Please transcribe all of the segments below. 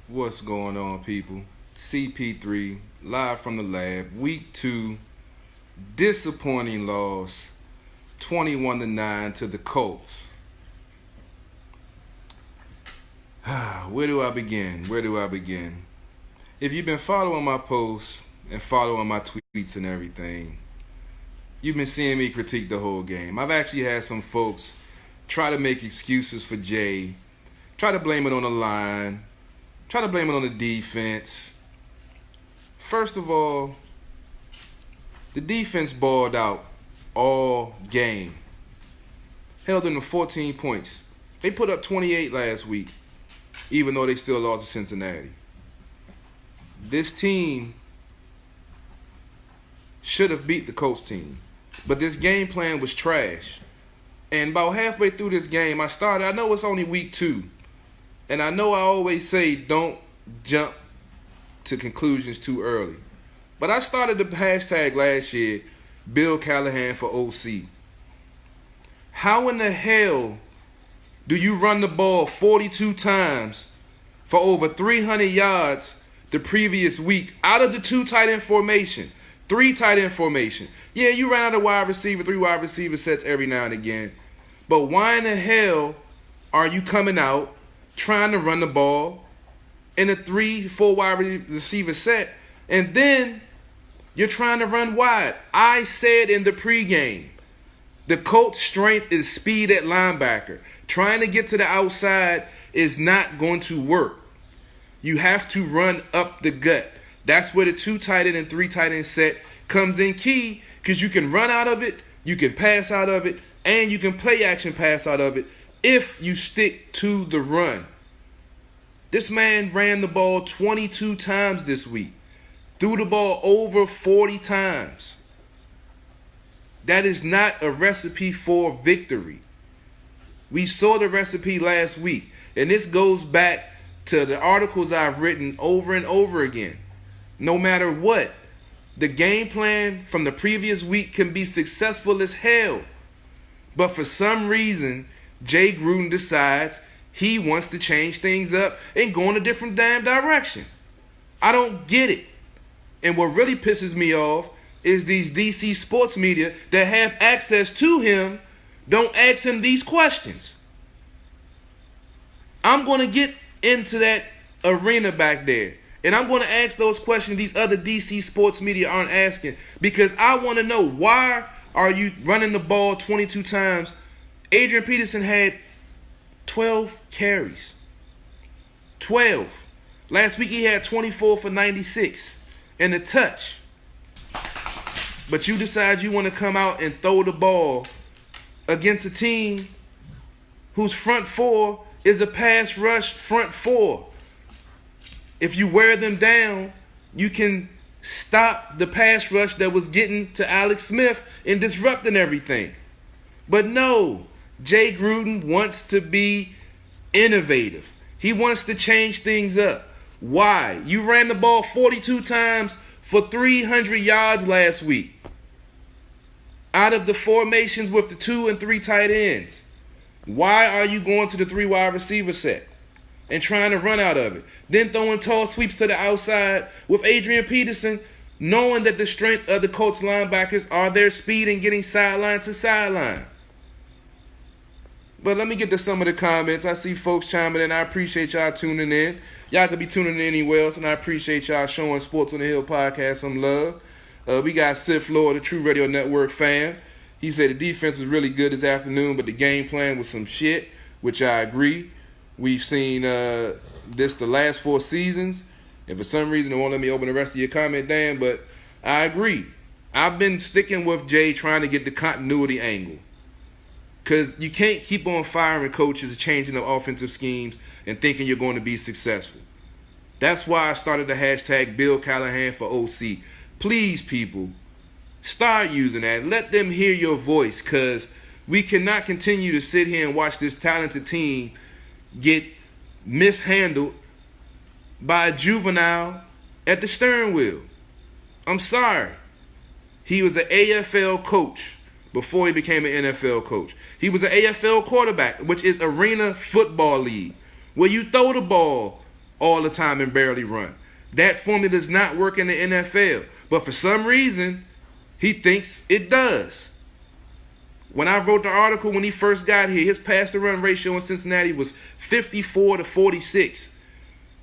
What's going on, people? CP3, live from the lab. Week 2, disappointing loss, 21-9 to the Colts. Where do I begin? If you've been following my posts and following my tweets and everything, you've been seeing me critique the whole game. I've actually had some folks try to make excuses for Jay, try to blame it on the line, try to blame it on the defense. First of all, the defense balled out all game. Held them to 14 points. They put up 28 last week, even though they still lost to Cincinnati. This team should have beat the Colts team, but this game plan was trash. And about halfway through this game, I know it's only week 2, and I know I always say don't jump to conclusions too early. But I started the hashtag last year, Bill Callahan for OC. How in the hell do you run the ball 42 times for over 300 yards the previous week out of the 2 tight end formation, 3 tight end formation? Yeah, you ran out of wide receiver, 3 wide receiver sets every now and again. But why in the hell are you coming out trying to run the ball in a 3-4 wide receiver set, and then you're trying to run wide? I said in the pregame, the Colts' strength is speed at linebacker. Trying to get to the outside is not going to work. You have to run up the gut. That's where the 2 tight end and 3 tight end set comes in key, because you can run out of it, you can pass out of it, and you can play action pass out of it if you stick to the run. This man ran the ball 22 times this week. Threw the ball over 40 times. That is not a recipe for victory. We saw the recipe last week. And this goes back to the articles I've written over and over again. No matter what, the game plan from the previous week can be successful as hell. But for some reason, Jay Gruden decides he wants to change things up and go in a different damn direction. I don't get it. And what really pisses me off is these DC sports media that have access to him don't ask him these questions. I'm going to get into that arena back there, and I'm going to ask those questions these other DC sports media aren't asking, because I want to know, why are you running the ball 22 times? Adrian Peterson had 12 carries. 12. Last week he had 24 for 96 and a touch. But you decide you want to come out and throw the ball against a team whose front 4 is a pass rush front 4. If you wear them down, you can stop the pass rush that was getting to Alex Smith and disrupting everything. But no, Jay Gruden wants to be innovative. He wants to change things up. Why? You ran the ball 42 times for 300 yards last week out of the formations with the 2 and 3 tight ends. Why are you going to the 3 wide receiver set and trying to run out of it? Then throwing tall sweeps to the outside with Adrian Peterson, knowing that the strength of the Colts linebackers are their speed and getting sideline to sideline. But let me get to some of the comments. I see folks chiming in. I appreciate y'all tuning in. Y'all could be tuning in anywhere else, and I appreciate y'all showing Sports on the Hill podcast some love. We got Sith Lord, the True Radio Network fan. He said the defense was really good this afternoon, but the game plan was some shit, which I agree. We've seen this the last 4 seasons, and for some reason it won't let me open the rest of your comment, Dan, but I agree. I've been sticking with Jay trying to get the continuity angle, because you can't keep on firing coaches and changing up offensive schemes and thinking you're going to be successful. That's why I started the hashtag Bill Callahan for OC. Please, people, start using that. Let them hear your voice, because we cannot continue to sit here and watch this talented team get mishandled by a juvenile at the steering wheel. I'm sorry. He was an AFL coach before he became an NFL coach. He was an AFL quarterback, which is Arena Football League, where you throw the ball all the time and barely run. That formula does not work in the NFL. But for some reason, he thinks it does. When I wrote the article when he first got here, his pass-to-run ratio in Cincinnati was 54-46.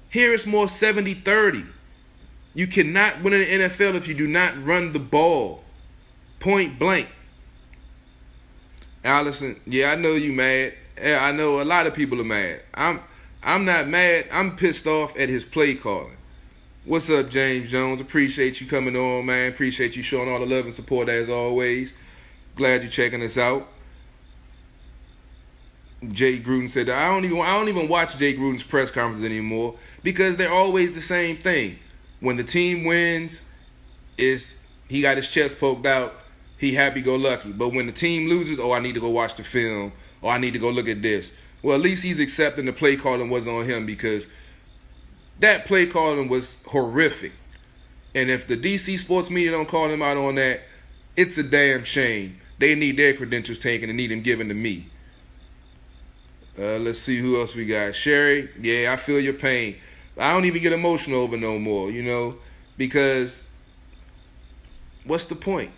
Here it's more 70-30. You cannot win in the NFL if you do not run the ball. Point blank. Allison, yeah, I know you mad. Yeah, I know a lot of people are mad. I'm not mad. I'm pissed off at his play calling. What's up, James Jones? Appreciate you coming on, man. Appreciate you showing all the love and support as always. Glad you're checking us out. Jay Gruden said that I don't even watch Jay Gruden's press conferences anymore because they're always the same thing. When the team wins, he got his chest poked out, he happy-go-lucky. But when the team loses, I need to go watch the film, or I need to go look at this. Well, at least he's accepting the play calling was on him because that play calling was horrific. And if the DC sports media don't call him out on that, it's a damn shame. They need their credentials taken and need them given to me. Let's see who else we got. Sherry, yeah, I feel your pain. I don't even get emotional over no more, because what's the point?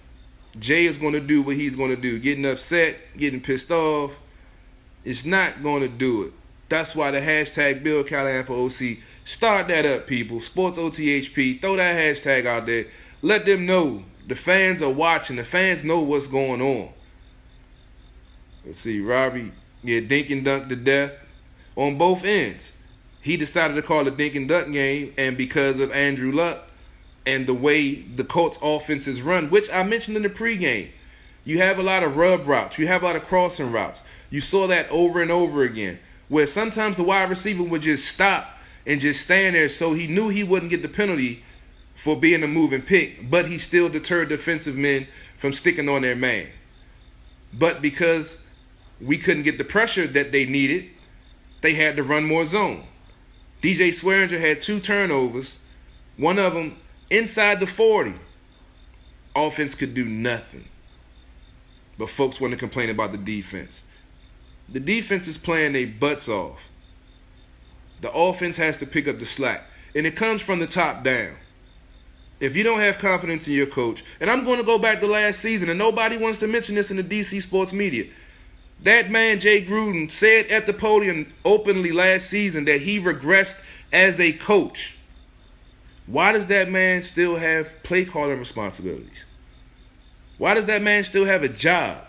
Jay is going to do what he's going to do. Getting upset, getting pissed off, it's not going to do it. That's why the hashtag Bill Callahan for OC, start that up, people. SportsOTHP, throw that hashtag out there. Let them know. The fans are watching. The fans know what's going on. Let's see, Robbie, dink and dunk to death on both ends. He decided to call a dink and dunk game, and because of Andrew Luck and the way the Colts offense is run, which I mentioned in the pregame, you have a lot of rub routes. You have a lot of crossing routes. You saw that over and over again, where sometimes the wide receiver would just stop and just stand there, so he knew he wouldn't get the penalty for being a moving pick, but he still deterred defensive men from sticking on their man. But because we couldn't get the pressure that they needed, they had to run more zone. DJ Swearinger had 2 turnovers, one of them inside the 40. Offense could do nothing. But folks want to complain about the defense. The defense is playing their butts off. The offense has to pick up the slack. And it comes from the top down. If you don't have confidence in your coach, and I'm going to go back to last season, and nobody wants to mention this in the DC sports media. That man, Jay Gruden, said at the podium openly last season that he regressed as a coach. Why does that man still have play calling responsibilities? Why does that man still have a job?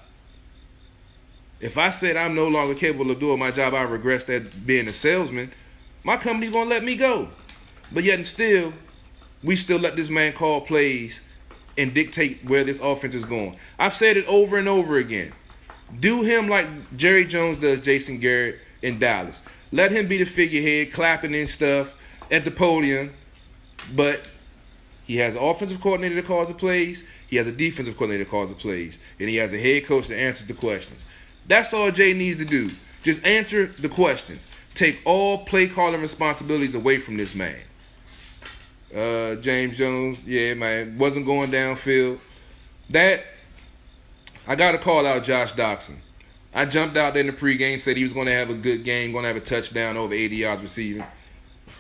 If I said I'm no longer capable of doing my job, I regressed at being a salesman, my company's going to let me go. But yet and still, we still let this man call plays and dictate where this offense is going. I've said it over and over again. Do him like Jerry Jones does Jason Garrett in Dallas. Let him be the figurehead, clapping and stuff at the podium. But he has an offensive coordinator that calls the plays. He has a defensive coordinator that calls the plays. And he has a head coach that answers the questions. That's all Jay needs to do. Just answer the questions. Take all play calling responsibilities away from this man. James Jones, yeah, man, wasn't going downfield. I got to call out Josh Doxson. I jumped out there in the pregame, said he was going to have a good game, going to have a touchdown, over 80 yards receiving.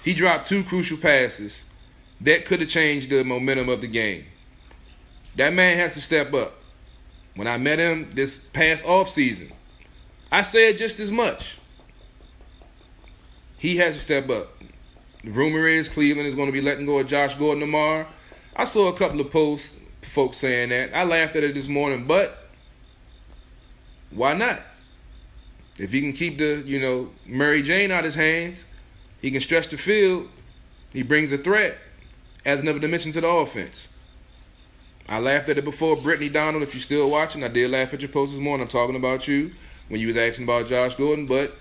He dropped 2 crucial passes that could have changed the momentum of the game. That man has to step up. When I met him this past offseason, I said just as much. He has to step up. The rumor is Cleveland is going to be letting go of Josh Gordon tomorrow. I saw a couple of posts, folks saying that. I laughed at it this morning, but why not? If he can keep the, Murray Jane out of his hands, he can stretch the field, he brings a threat, adds another dimension to the offense. I laughed at it before. Brittany Donald, if you're still watching, I did laugh at your post this morning. I'm talking about you when you was asking about Josh Gordon, but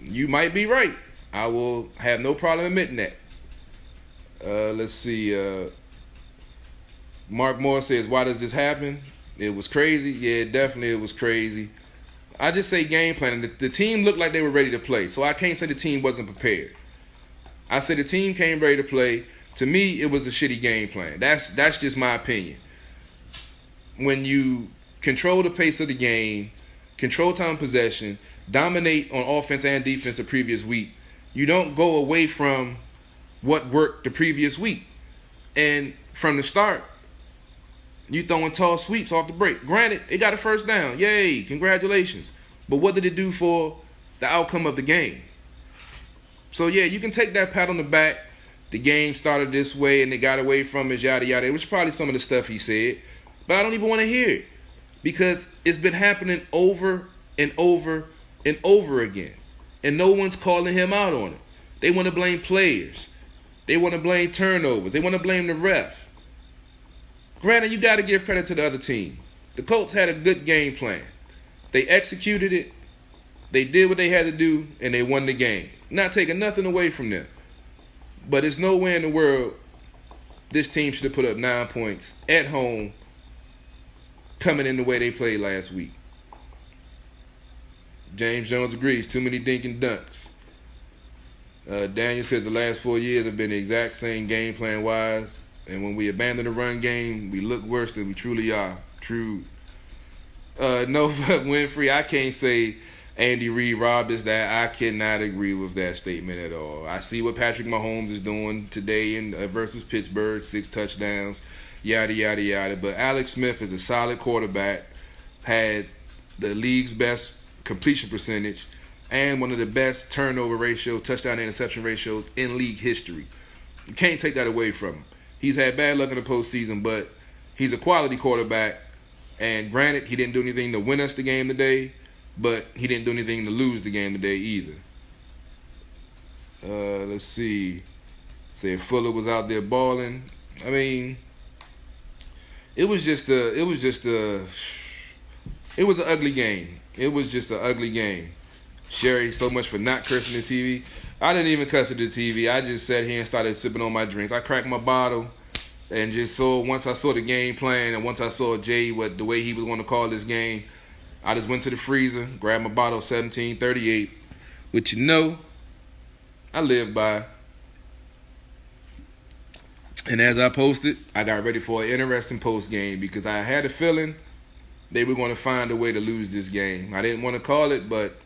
you might be right. I will have no problem admitting that. Let's see. Mark Moore says, why does this happen? It was crazy. Yeah, definitely it was crazy. I just say game planning. The team looked like they were ready to play, so I can't say the team wasn't prepared. I said the team came ready to play. To me, it was a shitty game plan. That's just my opinion. When you control the pace of the game, control time of possession, dominate on offense and defense the previous week, you don't go away from what worked the previous week. And from the start, you throwing tall sweeps off the break. Granted, it got a first down. Yay, congratulations. But what did it do for the outcome of the game? So, yeah, you can take that pat on the back. The game started this way and they got away from it, yada, yada, which is probably some of the stuff he said. But I don't even want to hear it because it's been happening over and over and over again. And no one's calling him out on it. They want to blame players. They want to blame turnovers. They want to blame the ref. Granted, you got to give credit to the other team. The Colts had a good game plan. They executed it. They did what they had to do, and they won the game. Not taking nothing away from them. But there's nowhere in the world this team should have put up 9 points at home coming in the way they played last week. James Jones agrees. Too many dink and dunks. Daniel says the last 4 years have been the exact same game plan-wise. And when we abandon the run game, we look worse than we truly are. True. No, Winfrey, I can't say Andy Reid robbed us. That I cannot agree with that statement at all. I see what Patrick Mahomes is doing today versus Pittsburgh, 6 touchdowns, yada, yada, yada. But Alex Smith is a solid quarterback, had the league's best completion percentage, and one of the best turnover ratios, touchdown to interception ratios in league history. You can't take that away from him. He's had bad luck in the postseason, but he's a quality quarterback. And granted, he didn't do anything to win us the game today, but he didn't do anything to lose the game today either. Let's see. Say Fuller was out there balling. I mean, it was an ugly game. It was just an ugly game. Sherry, so much for not cursing the TV. I didn't even cuss at the TV. I just sat here and started sipping on my drinks. I cracked my bottle and once I saw the game plan and once I saw Jay, the way he was going to call this game, I just went to the freezer, grabbed my bottle of 1738, which I live by. And as I posted, I got ready for an interesting post game because I had a feeling they were going to find a way to lose this game. I didn't want to call it, but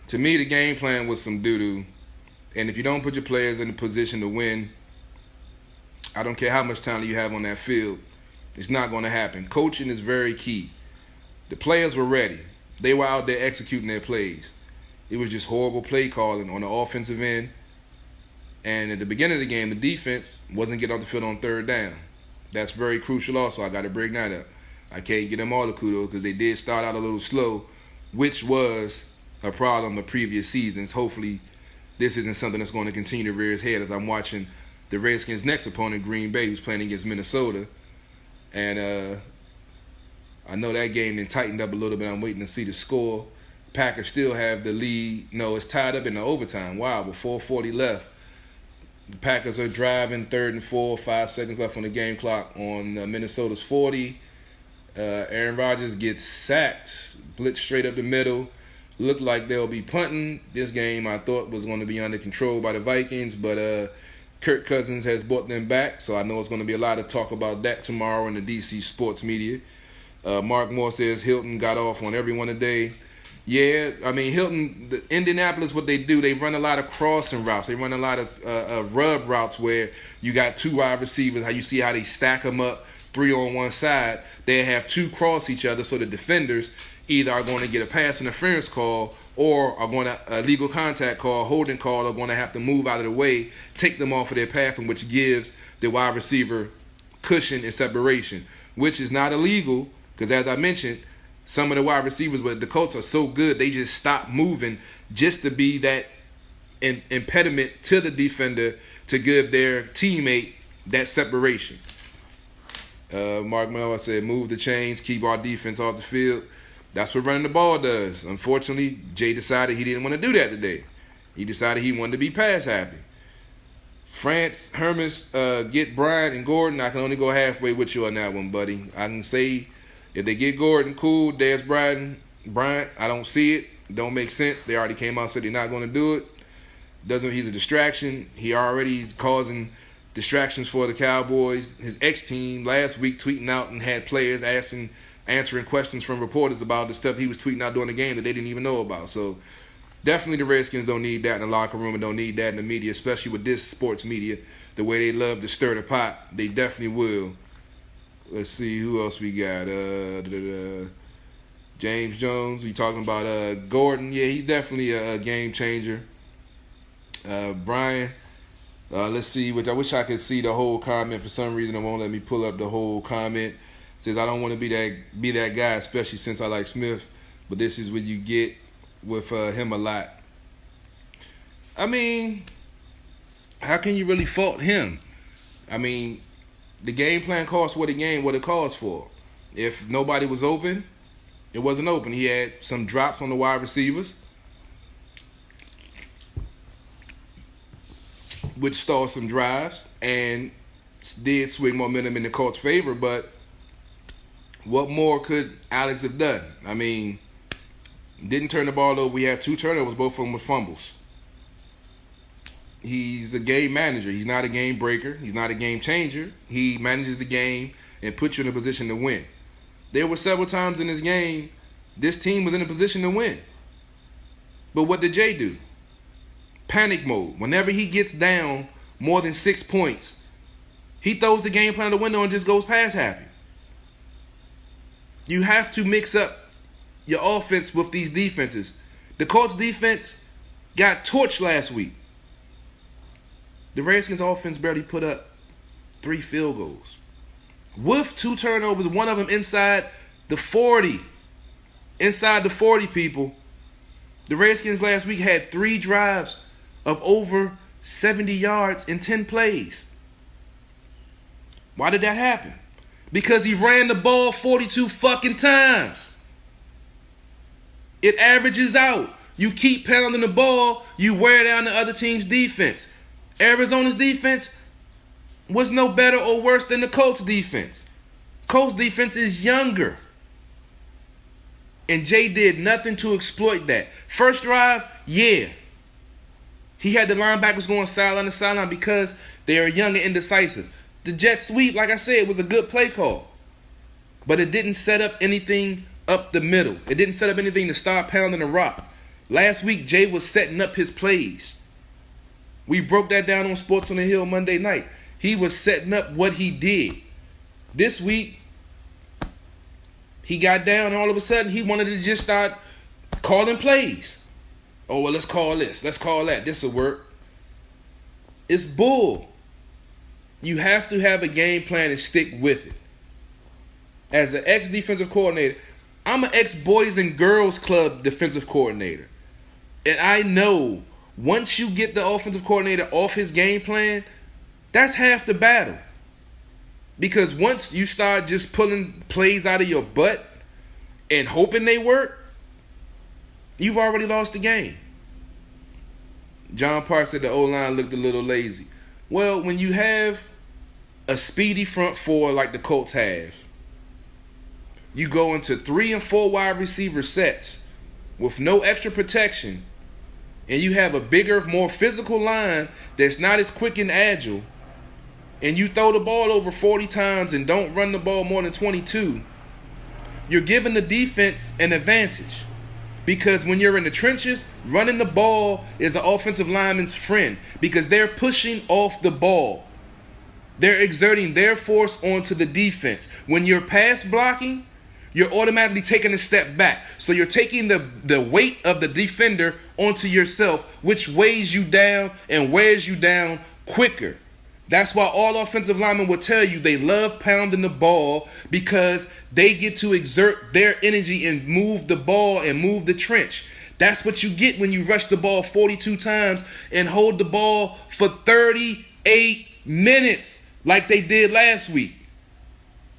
to me, the game plan was some doo-doo. And if you don't put your players in a position to win, I don't care how much talent you have on that field, it's not going to happen. Coaching is very key. The players were ready. They were out there executing their plays. It was just horrible play calling on the offensive end. And at the beginning of the game, the defense wasn't getting off the field on third down. That's very crucial also. I got to bring that up. I can't give them all the kudos because they did start out a little slow, which was a problem the previous seasons. Hopefully, this isn't something that's going to continue to rear its head as I'm watching the Redskins' next opponent, Green Bay, who's playing against Minnesota. And I know that game then tightened up a little bit. I'm waiting to see the score. Packers still have the lead. No, it's tied up in the overtime. Wow, with 4:40 left. The Packers are driving 3rd and 4, 5 seconds left on the game clock on Minnesota's 40. Aaron Rodgers gets sacked, blitz straight up the middle. Looked like they'll be punting. This game I thought was going to be under control by the Vikings, but Kirk Cousins has brought them back, so I know it's going to be a lot of talk about that tomorrow in the DC sports media. Mark Moore says Hilton got off on everyone today. Yeah, I mean, Hilton, Indianapolis, what they do, they run a lot of crossing routes. They run a lot of rub routes where you got 2 wide receivers, how you see how they stack them up, 3 on one side. They have 2 cross each other, so the defenders either are going to get a pass interference call or are going to a legal contact call, holding call, are going to have to move out of the way, take them off of their path, and which gives the wide receiver cushion and separation, which is not illegal because, as I mentioned, some of the wide receivers, but the Colts are so good, they just stop moving just to be that impediment to the defender to give their teammate that separation. Mark Miller said, move the chains, keep our defense off the field. That's what running the ball does. Unfortunately, Jay decided he didn't want to do that today. He decided he wanted to be pass happy. France, Hermes, get Bryant and Gordon. I can only go halfway with you on that one, buddy. I can say if they get Gordon, cool. There's Bryant. I don't see it. Don't make sense. They already came out and said they're not going to do it. He's a distraction. He already is causing distractions for the Cowboys. His ex-team last week tweeting out and had players answering questions from reporters about the stuff he was tweeting out during the game that they didn't even know about. So Definitely the Redskins don't need that in the locker room and don't need that in the media, especially with this sports media, the way they love to stir the pot. They definitely will. Let's see who else we got. James Jones. We talking about Gordon. Yeah, he's definitely a game changer. Brian. Let's see. Which I wish I could see the whole comment. For some reason, it won't let me pull up the whole comment. It says I don't want to be that guy, especially since I like Smith. But this is what you get with him a lot. I mean, how can you really fault him? I mean, the game plan calls what it calls for. If nobody was open, it wasn't open. He had some drops on the wide receivers, which stalled some drives and did swing momentum in the Colts' favor. But what more could Alex have done? I mean, didn't turn the ball over. We had 2 turnovers, both of them with fumbles. He's a game manager. He's not a game breaker. He's not a game changer. He manages the game and puts you in a position to win. There were several times in this game this team was in a position to win. But what did Jay do? Panic mode. Whenever he gets down more than 6 points, he throws the game plan out the window and just goes pass happy. You have to mix up your offense with these defenses. The Colts defense got torched last week. The Redskins offense barely put up 3 field goals. With 2 turnovers, one of them inside the 40. Inside the 40, people. The Redskins last week had 3 drives of over 70 yards in 10 plays. Why did that happen? Because he ran the ball 42 fucking times. It averages out. You keep pounding the ball, you wear down the other team's defense. Arizona's defense was no better or worse than the Colts defense. Colts defense is younger. And Jay did nothing to exploit that. First drive, yeah. He had the linebackers going sideline to sideline because they are young and indecisive. The jet sweep, like I said, was a good play call. But it didn't set up anything up the middle. It didn't set up anything to start pounding the rock. Last week, Jay was setting up his plays. We broke that down on Sports on the Hill Monday night. He was setting up what he did. This week, he got down and all of a sudden he wanted to just start calling plays. Oh, well, let's call this. Let's call that. This will work. It's bull. You have to have a game plan and stick with it. As an ex-defensive coordinator, I'm an ex-boys and girls club defensive coordinator. And I know once you get the offensive coordinator off his game plan, that's half the battle. Because once you start just pulling plays out of your butt and hoping they work, you've already lost the game. John Park said the O-line looked a little lazy. Well, when you have a speedy front 4 like the Colts have, you go into 3 and 4 wide receiver sets with no extra protection, and you have a bigger, more physical line that's not as quick and agile, and you throw the ball over 40 times and don't run the ball more than 22, you're giving the defense an advantage. Because when you're in the trenches, running the ball is an offensive lineman's friend because they're pushing off the ball. They're exerting their force onto the defense. When you're pass blocking, you're automatically taking a step back. So you're taking the weight of the defender onto yourself, which weighs you down and wears you down quicker. That's why all offensive linemen will tell you they love pounding the ball because they get to exert their energy and move the ball and move the trench. That's what you get when you rush the ball 42 times and hold the ball for 38 minutes like they did last week.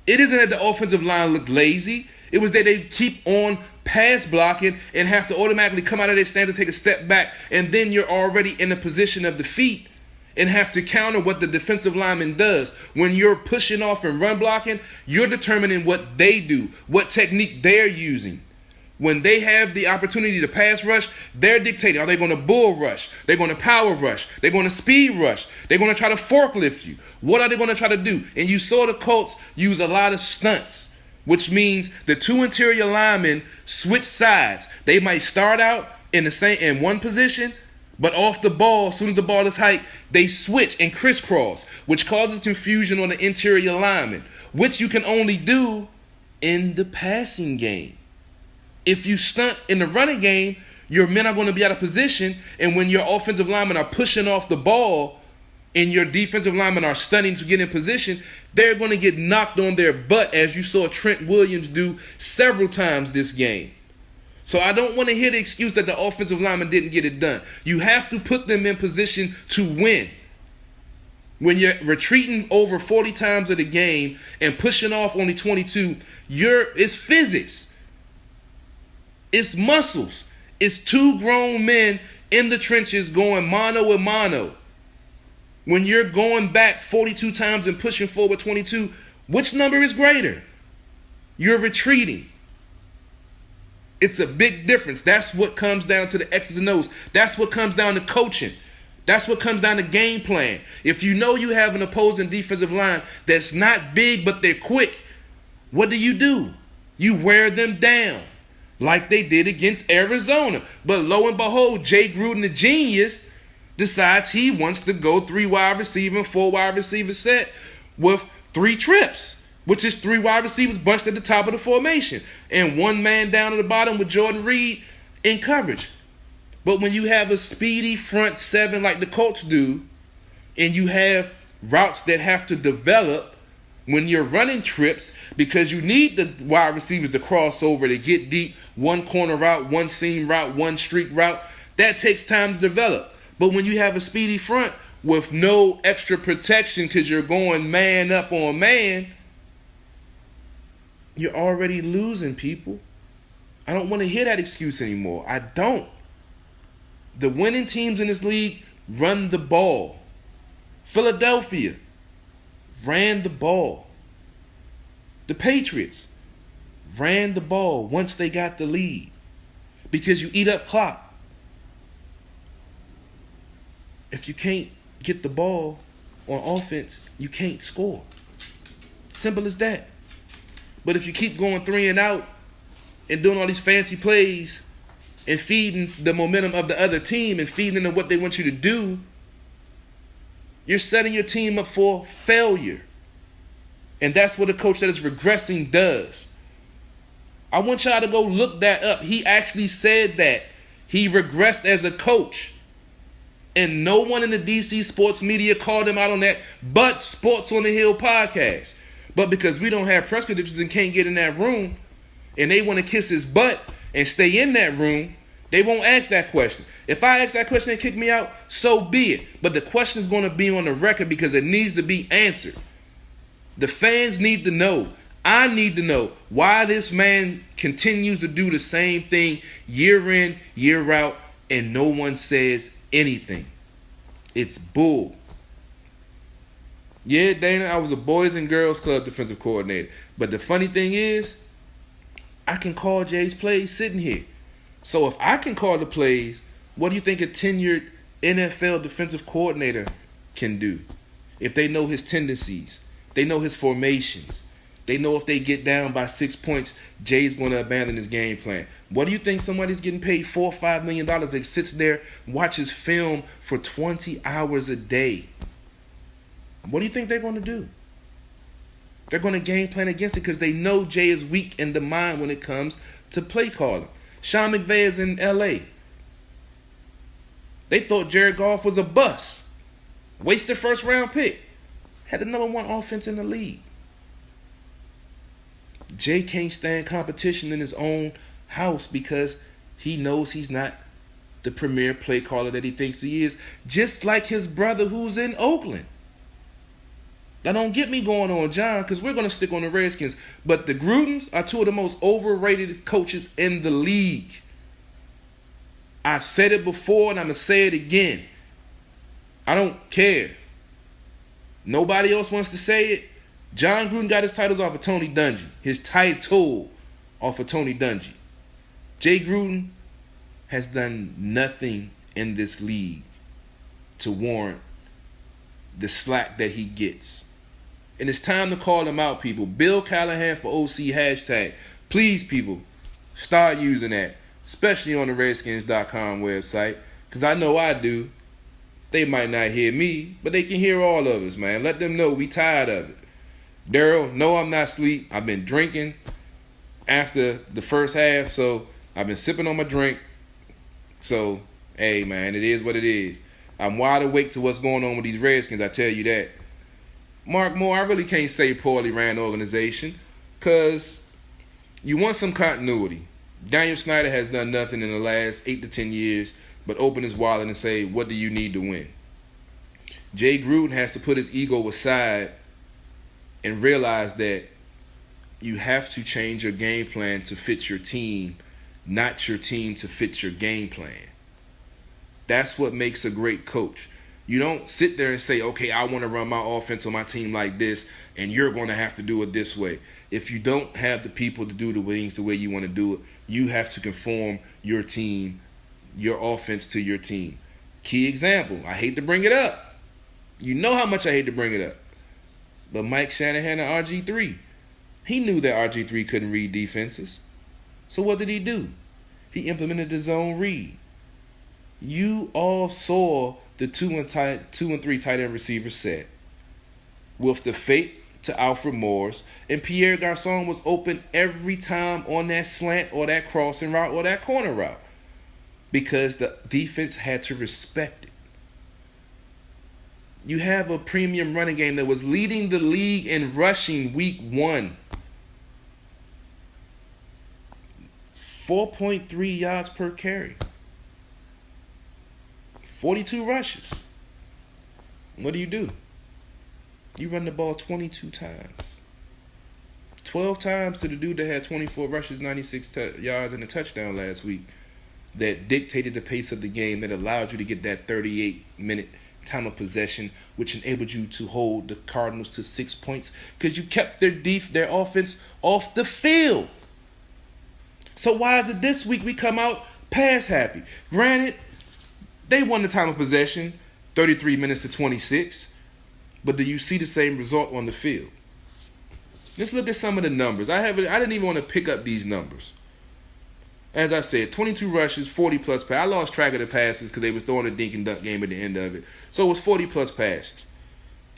It isn't that the offensive line looked lazy. It was that they keep on pass blocking and have to automatically come out of their stance and take a step back, and then you're already in a position of defeat and have to counter what the defensive lineman does. When you're pushing off and run blocking, you're determining what they do, what technique they're using. When they have the opportunity to pass rush, they're dictating. Are they going to bull rush? They're going to power rush. They're going to speed rush. They're going to try to forklift you. What are they going to try to do? And you saw the Colts use a lot of stunts, which means the 2 interior linemen switch sides. They might start out in one position, but off the ball, as soon as the ball is hiked, they switch and crisscross, which causes confusion on the interior lineman, which you can only do in the passing game. If you stunt in the running game, your men are going to be out of position, and when your offensive linemen are pushing off the ball and your defensive linemen are stunting to get in position, they're going to get knocked on their butt, as you saw Trent Williams do several times this game. So I don't want to hear the excuse that the offensive lineman didn't get it done. You have to put them in position to win. When you're retreating over 40 times of the game and pushing off only 22, it's physics. It's muscles. It's two grown men in the trenches going mano a mano. When you're going back 42 times and pushing forward 22, which number is greater? You're retreating. It's a big difference. That's what comes down to the X's and O's. That's what comes down to coaching. That's what comes down to game plan. If you know you have an opposing defensive line that's not big but they're quick, what do? You wear them down like they did against Arizona. But lo and behold, Jay Gruden, the genius, decides he wants to go 3 wide receiver and 4 wide receiver set with 3 trips, which is 3 wide receivers bunched at the top of the formation and 1 man down at the bottom with Jordan Reed in coverage. But when you have a speedy front 7 like the Colts do, and you have routes that have to develop when you're running trips, because you need the wide receivers to cross over to get deep, 1 corner route, 1 seam route, 1 streak route, that takes time to develop. But when you have a speedy front with no extra protection because you're going man up on man, you're already losing, people. I don't want to hear that excuse anymore. I don't. The winning teams in this league run the ball. Philadelphia ran the ball. The Patriots ran the ball once they got the lead because you eat up clock. If you can't get the ball on offense, you can't score. Simple as that. But if you keep going 3 and out and doing all these fancy plays and feeding the momentum of the other team and feeding them what they want you to do, you're setting your team up for failure. And that's what a coach that is regressing does. I want y'all to go look that up. He actually said that. He regressed as a coach. And no one in the DC sports media called him out on that but Sports on the Hill podcast. But because we don't have press credentials and can't get in that room, and they want to kiss his butt and stay in that room, they won't ask that question. If I ask that question and kick me out, so be it. But the question is going to be on the record because it needs to be answered. The fans need to know. I need to know why this man continues to do the same thing year in, year out, and no one says anything. It's bull. Yeah, Dana, I was a Boys and Girls Club defensive coordinator. But the funny thing is, I can call Jay's plays sitting here. So if I can call the plays, what do you think a tenured NFL defensive coordinator can do? If they know his tendencies, they know his formations, they know if they get down by 6 points, Jay's going to abandon his game plan. What do you think somebody's getting paid $4 or $5 million that sits there, watches film for 20 hours a day? What do you think they're going to do? They're going to game plan against it because they know Jay is weak in the mind when it comes to play calling. Sean McVay is in L.A. They thought Jared Goff was a bust. Wasted first round pick. Had the number 1 offense in the league. Jay can't stand competition in his own house because he knows he's not the premier play caller that he thinks he is. Just like his brother who's in Oakland. Now, don't get me going on John, because we're going to stick on the Redskins. But the Grudens are 2 of the most overrated coaches in the league. I've said it before, and I'm going to say it again. I don't care. Nobody else wants to say it. John Gruden got his titles off of Tony Dungy. His title off of Tony Dungy. Jay Gruden has done nothing in this league to warrant the slack that he gets. And it's time to call him out, people. Bill Callahan for OC hashtag. Please, people, start using that. especially on the Redskins.com website, because I know I do. They might not hear me, but they can hear all of us, man. Let them know we tired of it. Daryl, no, I'm not asleep. I've been drinking after the first half, so I've been sipping on my drink. So, hey, man, it is what it is. I'm wide awake to what's going on with these Redskins, I tell you that. Mark Moore, I really can't say poorly ran organization, because you want some continuity. Daniel Snyder has done nothing in the last 8 to 10 years but open his wallet and say, what do you need to win? Jay Gruden has to put his ego aside and realize that you have to change your game plan to fit your team, not your team to fit your game plan. That's what makes a great coach. You don't sit there and say, okay, I want to run my offense on my team like this, and you're going to have to do it this way. If you don't have the people to do the things the way you want to do it, you have to conform your team, your offense to your team. Key example, I hate to bring it up. You know how much I hate to bring it up. But Mike Shanahan and RG3, he knew that RG3 couldn't read defenses. So what did he do? He implemented the zone read. You all saw the 2 and 3 tight end receiver set with the fake to Alfred Morris, and Pierre Garçon was open every time on that slant or that crossing route or that corner route, because the defense had to respect it. You have a premium running game that was leading the league in rushing week 1. 4.3 yards per carry. 42 rushes. What do? You run the ball 22 times. 12 times to the dude that had 24 rushes, 96 yards, and a touchdown last week, that dictated the pace of the game, that allowed you to get that 38-minute time of possession, which enabled you to hold the Cardinals to 6 points because you kept their offense off the field. So why is it this week we come out pass happy? Granted, they won the time of possession, 33 minutes to 26, but do you see the same result on the field? Let's look at some of the numbers. I didn't even want to pick up these numbers. As I said, 22 rushes, 40-plus passes. I lost track of the passes because they was throwing a dink and dunk game at the end of it. So it was 40-plus passes.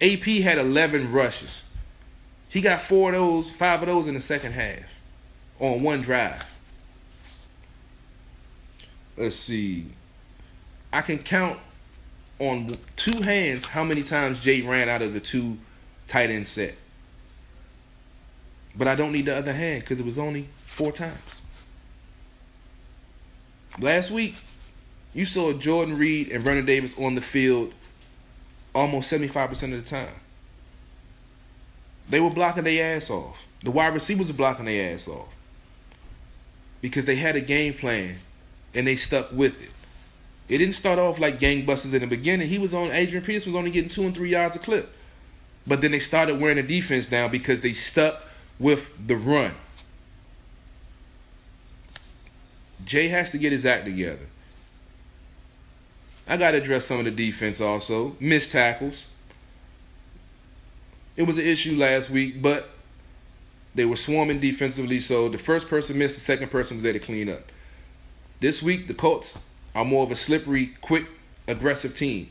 AP had 11 rushes. He got 5 of those in the second half on one drive. Let's see. I can count on 2 hands how many times Jay ran out of the 2 tight end set. But I don't need the other hand because it was only 4 times. Last week, you saw Jordan Reed and Vernon Davis on the field almost 75% of the time. They were blocking their ass off. The wide receivers were blocking their ass off because they had a game plan and they stuck with it. It didn't start off like gangbusters in the beginning. Adrian Peterson was only getting 2 and 3 yards a clip. But then they started wearing the defense down because they stuck with the run. Jay has to get his act together. I got to address some of the defense also. Missed tackles. It was an issue last week, but they were swarming defensively, so the first person missed, the second person was there to clean up. This week, the Colts are more of a slippery, quick, aggressive team.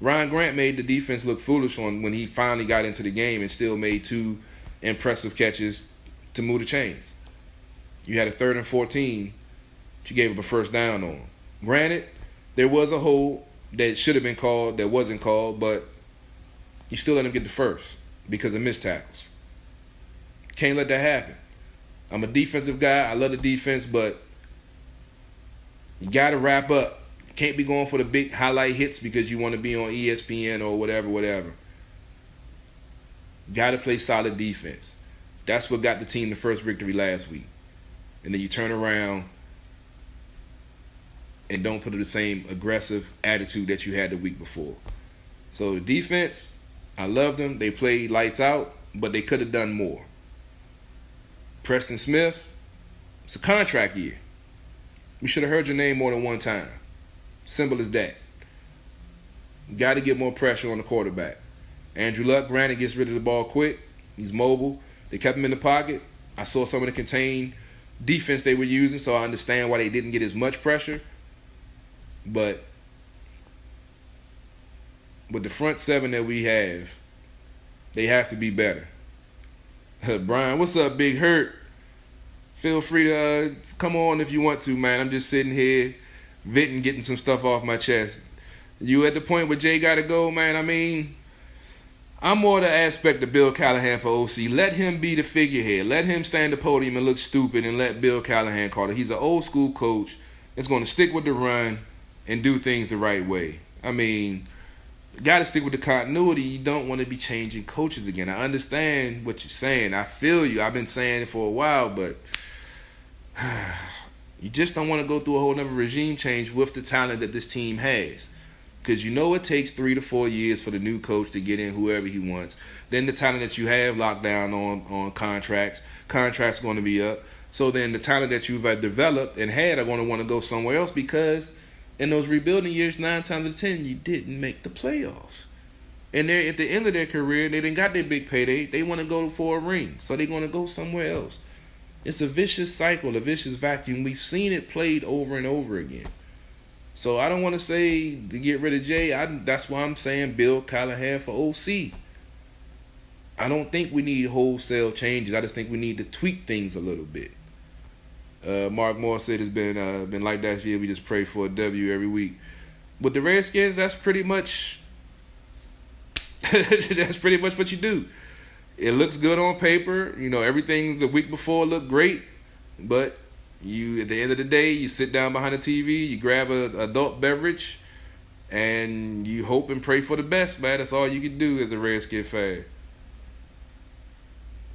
Ryan Grant made the defense look foolish when he finally got into the game and still made 2 impressive catches to move the chains. You had a 3rd and 14. You gave up a first down on him. Granted, there was a hold that should have been called that wasn't called, but you still let him get the first because of missed tackles. Can't let that happen. I'm a defensive guy. I love the defense, but you got to wrap up. You can't be going for the big highlight hits because you want to be on ESPN or whatever. Got to play solid defense. That's what got the team the first victory last week. And then you turn around and don't put the same aggressive attitude that you had the week before. So the defense, I love them. They played lights out, but they could have done more. Preston Smith, it's a contract year. We should have heard your name more than one time. Simple as that. Got to get more pressure on the quarterback. Andrew Luck, granted, gets rid of the ball quick. He's mobile. They kept him in the pocket. I saw some of the contained defense they were using, so I understand why they didn't get as much pressure. But with the front seven that we have, they have to be better. Brian, what's up, Big Hurt? Feel free to come on if you want to, man. I'm just sitting here venting, getting some stuff off my chest. You at the point where Jay got to go, man? I mean, I'm more the aspect of Bill Callahan for OC. Let him be the figurehead. Let him stand the podium and look stupid and let Bill Callahan call it. He's an old school coach that's going to stick with the run and do things the right way. I mean, got to stick with the continuity. You don't want to be changing coaches again. I understand what you're saying. I feel you. I've been saying it for a while, but you just don't want to go through a whole nother regime change with the talent that this team has. Because you know it takes 3 to 4 years for the new coach to get in whoever he wants. Then the talent that you have locked down on contracts are going to be up. So then the talent that you've developed and had are going to want to go somewhere else because in those rebuilding years, 9 times out of 10, you didn't make the playoffs. And they're at the end of their career, they didn't got their big payday. They want to go for a ring. So they're going to go somewhere else. It's a vicious cycle, a vicious vacuum. We've seen it played over and over again. So I don't want to say to get rid of Jay. That's why I'm saying Bill Callahan for OC. I don't think we need wholesale changes. I just think we need to tweak things a little bit. Mark Moore said it's been like that year. We just pray for a W every week. With the Redskins, that's pretty much what you do. It looks good on paper. You know, everything the week before looked great, but you, at the end of the day, you sit down behind the TV, you grab an adult beverage, and you hope and pray for the best, man. That's all you can do as a Redskin fan.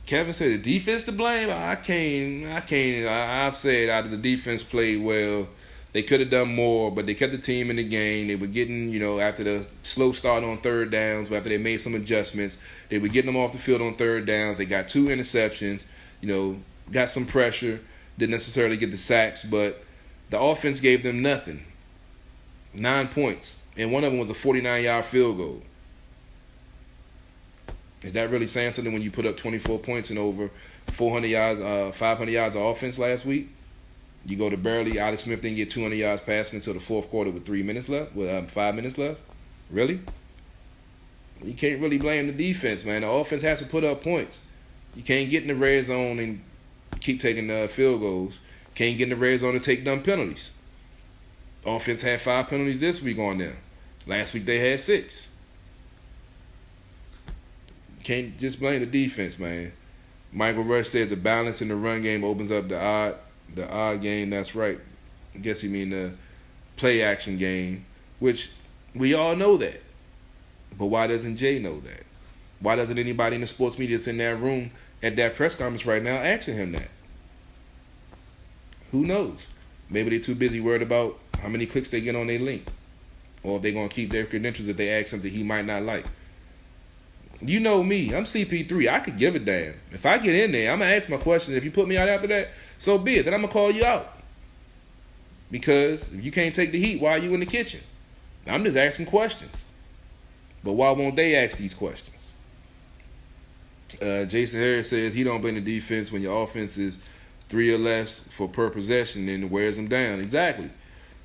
Kevin said the defense to blame. I can't. I've said out of the defense played well. They could have done more, but they kept the team in the game. They were getting, after the slow start on third downs, after they made some adjustments, they were getting them off the field on third downs. They got 2 interceptions, got some pressure. Didn't necessarily get the sacks, but the offense gave them nothing. 9 points. And one of them was a 49-yard field goal. Is that really saying something when you put up 24 points and over 500 yards of offense last week? You go to barely, Alex Smith didn't get 200 yards passing until the fourth quarter with 5 minutes left? Really? You can't really blame the defense, man. The offense has to put up points. You can't get in the red zone and keep taking field goals. Can't get in the red zone to take dumb penalties. Offense had 5 penalties this week on them. Last week they had 6. Can't just blame the defense, man. Michael Rush says the balance in the run game opens up the odd game. That's right. I guess he mean the play action game, which we all know that. But why doesn't Jay know that? Why doesn't anybody in the sports media that's in that room at that press conference right now asking him that? Who knows? Maybe they're too busy worried about how many clicks they get on their link, or if they're going to keep their credentials if they ask something he might not like. You know me. I'm CP3. I could give a damn. If I get in there, I'm going to ask my questions. If you put me out after that, so be it. Then I'm going to call you out. Because if you can't take the heat, why are you in the kitchen? I'm just asking questions. But why won't they ask these questions? Jason Harris says he don't blame the defense when your offense is 3 or less for per possession, then it wears them down. Exactly.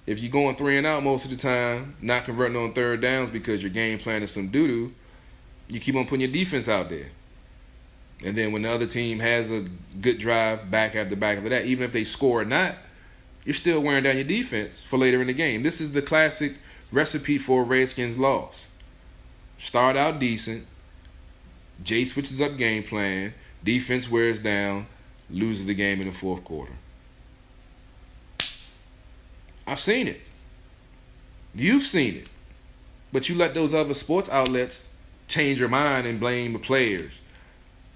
If you're going 3 and out most of the time, not converting on third downs because your game plan is some doo-doo, you keep on putting your defense out there. And then when the other team has a good drive back after that, even if they score or not, you're still wearing down your defense for later in the game. This is the classic recipe for a Redskins loss. Start out decent. Jay switches up game plan. Defense wears down. Loses the game in the fourth quarter. I've seen it. You've seen it. But you let those other sports outlets change your mind and blame the players.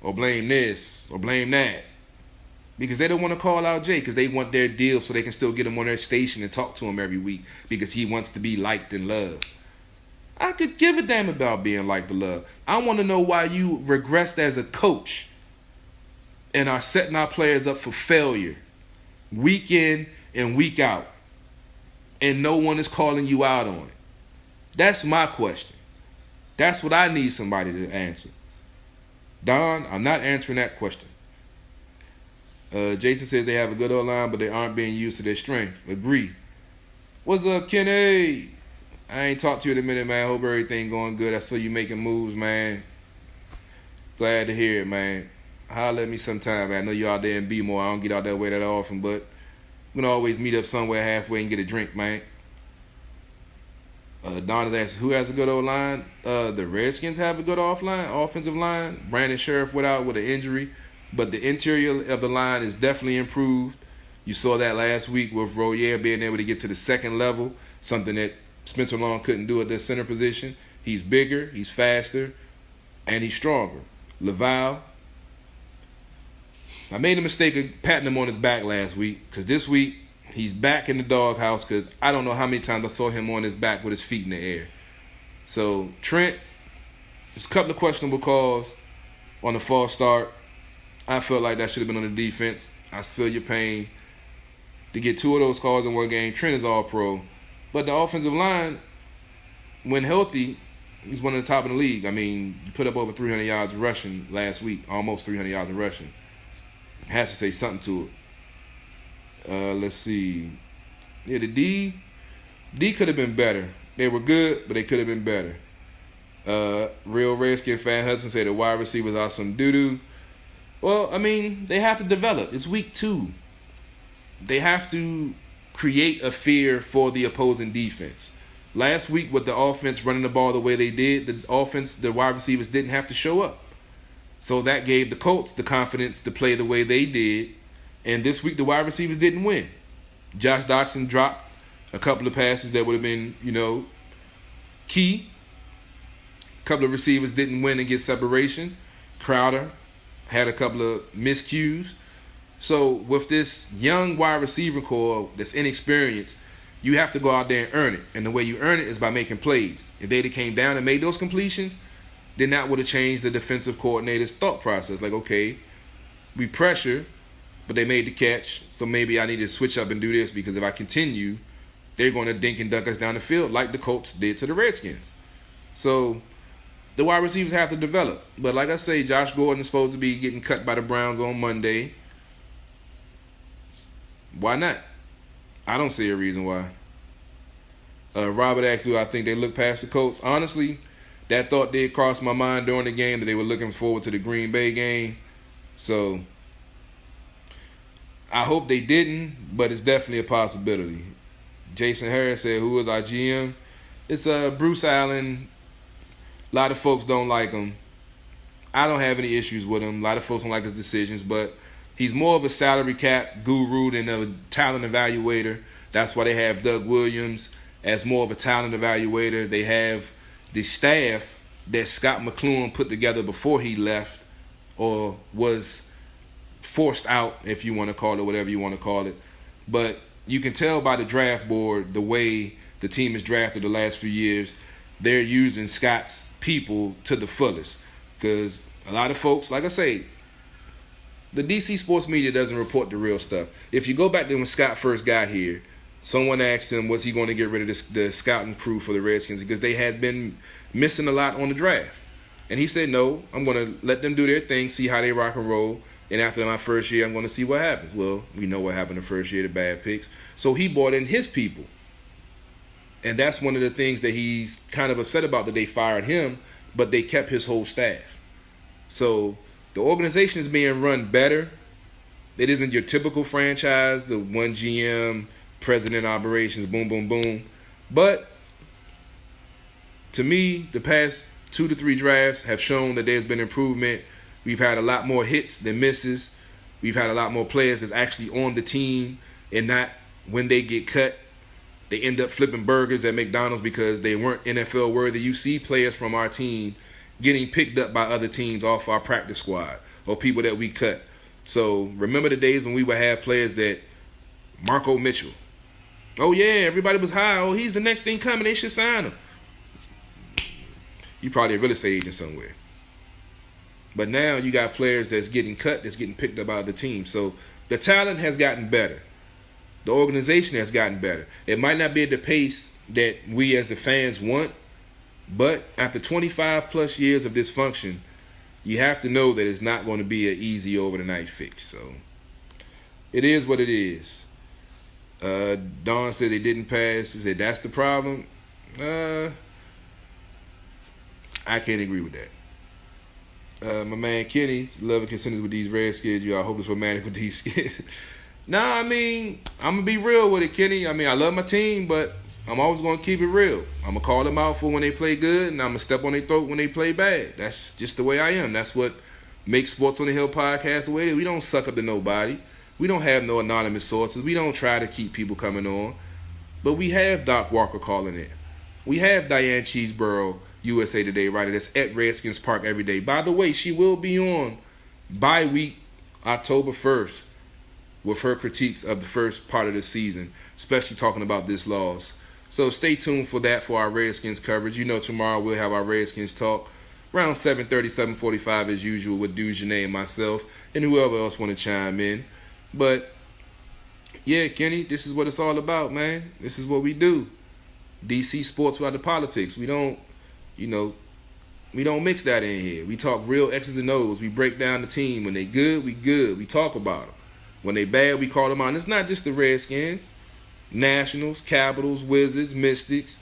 Or blame this. Or blame that. Because they don't want to call out Jay because they want their deal so they can still get him on their station and talk to him every week because he wants to be liked and loved. I could give a damn about being liked and loved. I want to know why you regressed as a coach and are setting our players up for failure week in and week out and no one is calling you out on it. That's my question. That's what I need somebody to answer. Don, I'm not answering that question. Jason says they have a good O-line, but they aren't being used to their strength. Agree. What's up, Kenny? I ain't talked to you in a minute, man. Hope everything going good. I saw you making moves, man. Glad to hear it, man. Holler at me sometime, man. I know you out there in B-more. I don't get out that way that often, but we can always meet up somewhere halfway and get a drink, man. Don is asking, who has a good O-line? The Redskins have a good offensive line. Brandon Sheriff went out with an injury, but the interior of the line is definitely improved. You saw that last week with Royer being able to get to the second level, something that Spencer Long couldn't do at the center position. He's bigger, he's faster, and he's stronger. Laval, I made a mistake of patting him on his back last week, because this week he's back in the doghouse, because I don't know how many times I saw him on his back with his feet in the air. So Trent, there's a couple of questionable calls on the false start. I felt like that should have been on the defense. I feel your pain. To get 2 of those calls in one game, Trent is all pro. But the offensive line, when healthy, he's one of the top in the league. I mean, you put up over 300 yards rushing last week, almost 300 yards of rushing. Has to say something to it. Let's see. Yeah, the D could have been better. They were good, but they could have been better. Real Redskin fan Hudson said the wide receivers are some doo-doo. Well, I mean, they have to develop. It's week 2. They have to create a fear for the opposing defense. Last week, with the offense running the ball the way they did, the wide receivers didn't have to show up. So that gave the Colts the confidence to play the way they did. And this week, the wide receivers didn't win. Josh Doctson dropped a couple of passes that would have been, key. A couple of receivers didn't win and get separation. Crowder had a couple of miscues. So with this young wide receiver core that's inexperienced, you have to go out there and earn it. And the way you earn it is by making plays. If they'd have came down and made those completions, then that would have changed the defensive coordinator's thought process. Like, okay, we pressure, but they made the catch, so maybe I need to switch up and do this, because if I continue, they're going to dink and dunk us down the field like the Colts did to the Redskins. So the wide receivers have to develop. But like I say, Josh Gordon is supposed to be getting cut by the Browns on Monday. Why not? I don't see a reason why. Robert asked, do I think they look past the Colts? Honestly, that thought did cross my mind during the game, that they were looking forward to the Green Bay game. So I hope they didn't, but it's definitely a possibility. Jason Harris said, who is our GM? It's Bruce Allen. A lot of folks don't like him. I don't have any issues with him. A lot of folks don't like his decisions, but he's more of a salary cap guru than a talent evaluator. That's why they have Doug Williams as more of a talent evaluator. They have the staff that Scott McCloughan put together before he left, or was forced out, if you want to call it whatever you want to call it. But you can tell by the draft board, the way the team is drafted the last few years, they're using Scott's people to the fullest. Because a lot of folks, like I say, the DC sports media doesn't report the real stuff. If you go back to when Scott first got here, someone asked him, was he going to get rid of the scouting crew for the Redskins, because they had been missing a lot on the draft. And he said, no, I'm going to let them do their thing, see how they rock and roll. And after my first year, I'm going to see what happens. Well, we know what happened the first year, the bad picks. So he brought in his people. And that's one of the things that he's kind of upset about, that they fired him, but they kept his whole staff. So the organization is being run better. It isn't your typical franchise, the one GM, president operations, boom, boom, boom. But to me, the past 2 to 3 drafts have shown that there's been improvement. We've had a lot more hits than misses. We've had a lot more players that's actually on the team, and not when they get cut, they end up flipping burgers at McDonald's because they weren't NFL worthy. You see players from our team getting picked up by other teams off our practice squad, or people that we cut. So remember the days when we would have players that, Marco Mitchell, oh yeah, everybody was high, oh he's the next thing coming, they should sign him. You probably a real estate agent somewhere. But now you got players that's getting cut, that's getting picked up by other teams. So the talent has gotten better. The organization has gotten better. It might not be at the pace that we as the fans want, but after 25 plus years of dysfunction, you have to know that it's not going to be an easy over the night fix. So It is what it is. Don said they didn't pass. He said that's the problem. I can't agree with that. My man Kenny, loving contenders with these Redskins. You are hopeless romantic with these skins. Nah, I mean, I'm going to be real with it, Kenny. I mean, I love my team, but I'm always going to keep it real. I'm going to call them out for when they play good, and I'm going to step on their throat when they play bad. That's just the way I am. That's what makes Sports on the Hill podcast the way it is. We don't suck up to nobody. We don't have no anonymous sources. We don't try to keep people coming on. But we have Doc Walker calling it. We have Diane Cheeseborough, USA Today writer that's at Redskins Park every day. By the way, she will be on bye week October 1st with her critiques of the first part of the season, especially talking about this loss. So stay tuned for that for our Redskins coverage. You know tomorrow we'll have our Redskins talk around 7:30, 7:45 as usual with DujunneaB and myself and whoever else want to chime in. But, yeah, Kenny, this is what it's all about, man. This is what we do. DC sports without the politics. We don't mix that in here. We talk real X's and O's. We break down the team. When they good, we good. We talk about them. When they bad, we call them out. And it's not just the Redskins. Nationals, Capitals, Wizards, Mystics,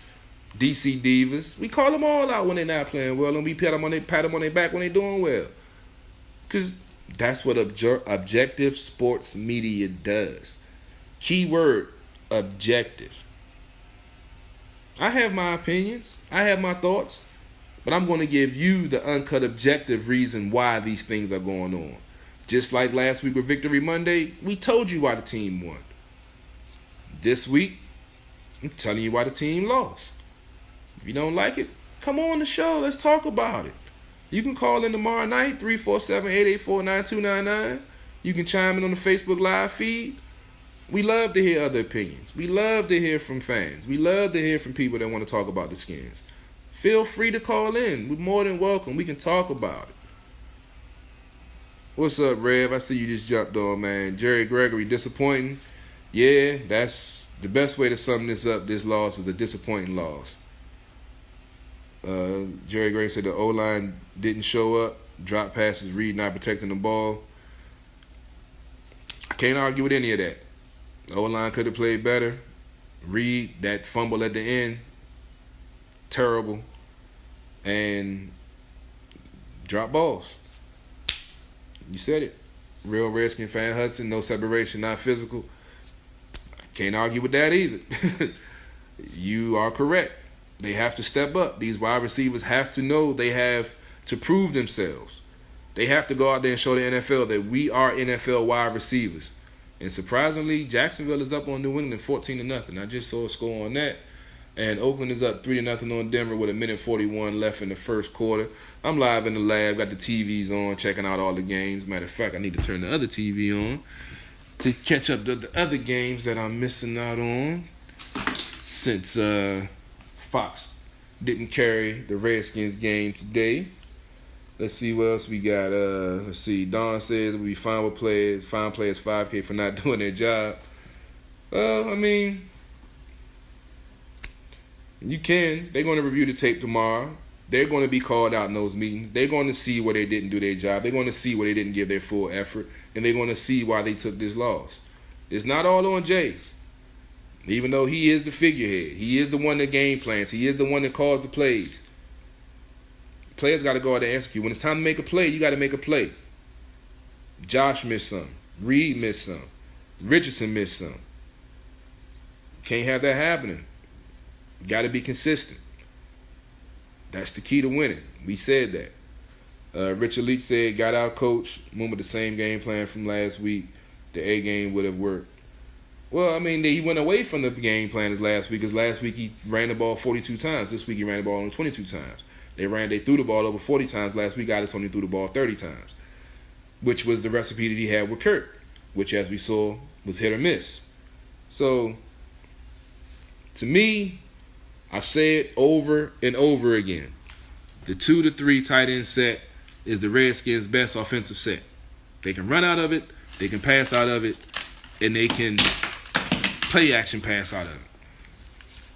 DC Divas. We call them all out when they're not playing well, and we pat them on their back when they're doing well. Because that's what objective sports media does. Keyword, objective. I have my opinions. I have my thoughts. But I'm going to give you the uncut objective reason why these things are going on. Just like last week with Victory Monday, we told you why the team won. This week, I'm telling you why the team lost. If you don't like it, come on the show. Let's talk about it. You can call in tomorrow night, 347-884-9299. You can chime in on the Facebook Live feed. We love to hear other opinions. We love to hear from fans. We love to hear from people that want to talk about the Skins. Feel free to call in. We're more than welcome. We can talk about it. What's up, Rev? I see you just jumped on, man. Jerry Gregory, disappointing. Yeah, that's the best way to sum this up. This loss was a disappointing loss. Jerry Gregory said the O-line didn't show up. Drop passes, Reed not protecting the ball. I can't argue with any of that. The O-line could have played better. Reed, that fumble at the end, terrible. And drop balls. You said it. Real Redskin fan Hudson, no separation, not physical. Can't argue with that either. You are correct. They have to step up. These wide receivers have to know they have to prove themselves. They have to go out there and show the NFL that we are NFL wide receivers. And surprisingly, Jacksonville is up on New England 14-0. I just saw a score on that. And Oakland is up 3-0 on Denver with 1:41 left in the first quarter. I'm live in the lab, got the TVs on, checking out all the games. Matter of fact, I need to turn the other TV on to catch up the other games that I'm missing out on since Fox didn't carry the Redskins game today. Let's see what else we got. Let's see. Don says we fine players $5K for not doing their job. Well, I mean, you can. They're going to review the tape tomorrow. They're going to be called out in those meetings. They're going to see where they didn't do their job. They're going to see where they didn't give their full effort. And they're going to see why they took this loss. It's not all on Jay. Even though he is the figurehead. He is the one that game plans. He is the one that calls the plays. Players got to go out there and execute. When it's time to make a play, you got to make a play. Josh missed some. Reed missed some. Richardson missed some. Can't have that happening. Got to be consistent. That's the key to winning. We said that. Richard Leach said, got out coach. Remember the same game plan from last week. The A game would have worked. Well, I mean, he went away from the game plan as last week. Because last week he ran the ball 42 times. This week he ran the ball only 22 times. They threw the ball over 40 times. Last week, Alex only threw the ball 30 times, which was the recipe that he had with Kurt, which, as we saw, was hit or miss. So, to me, I've said over and over again, the 2 to 3 tight end set is the Redskins' best offensive set. They can run out of it, they can pass out of it, and they can play action pass out of it.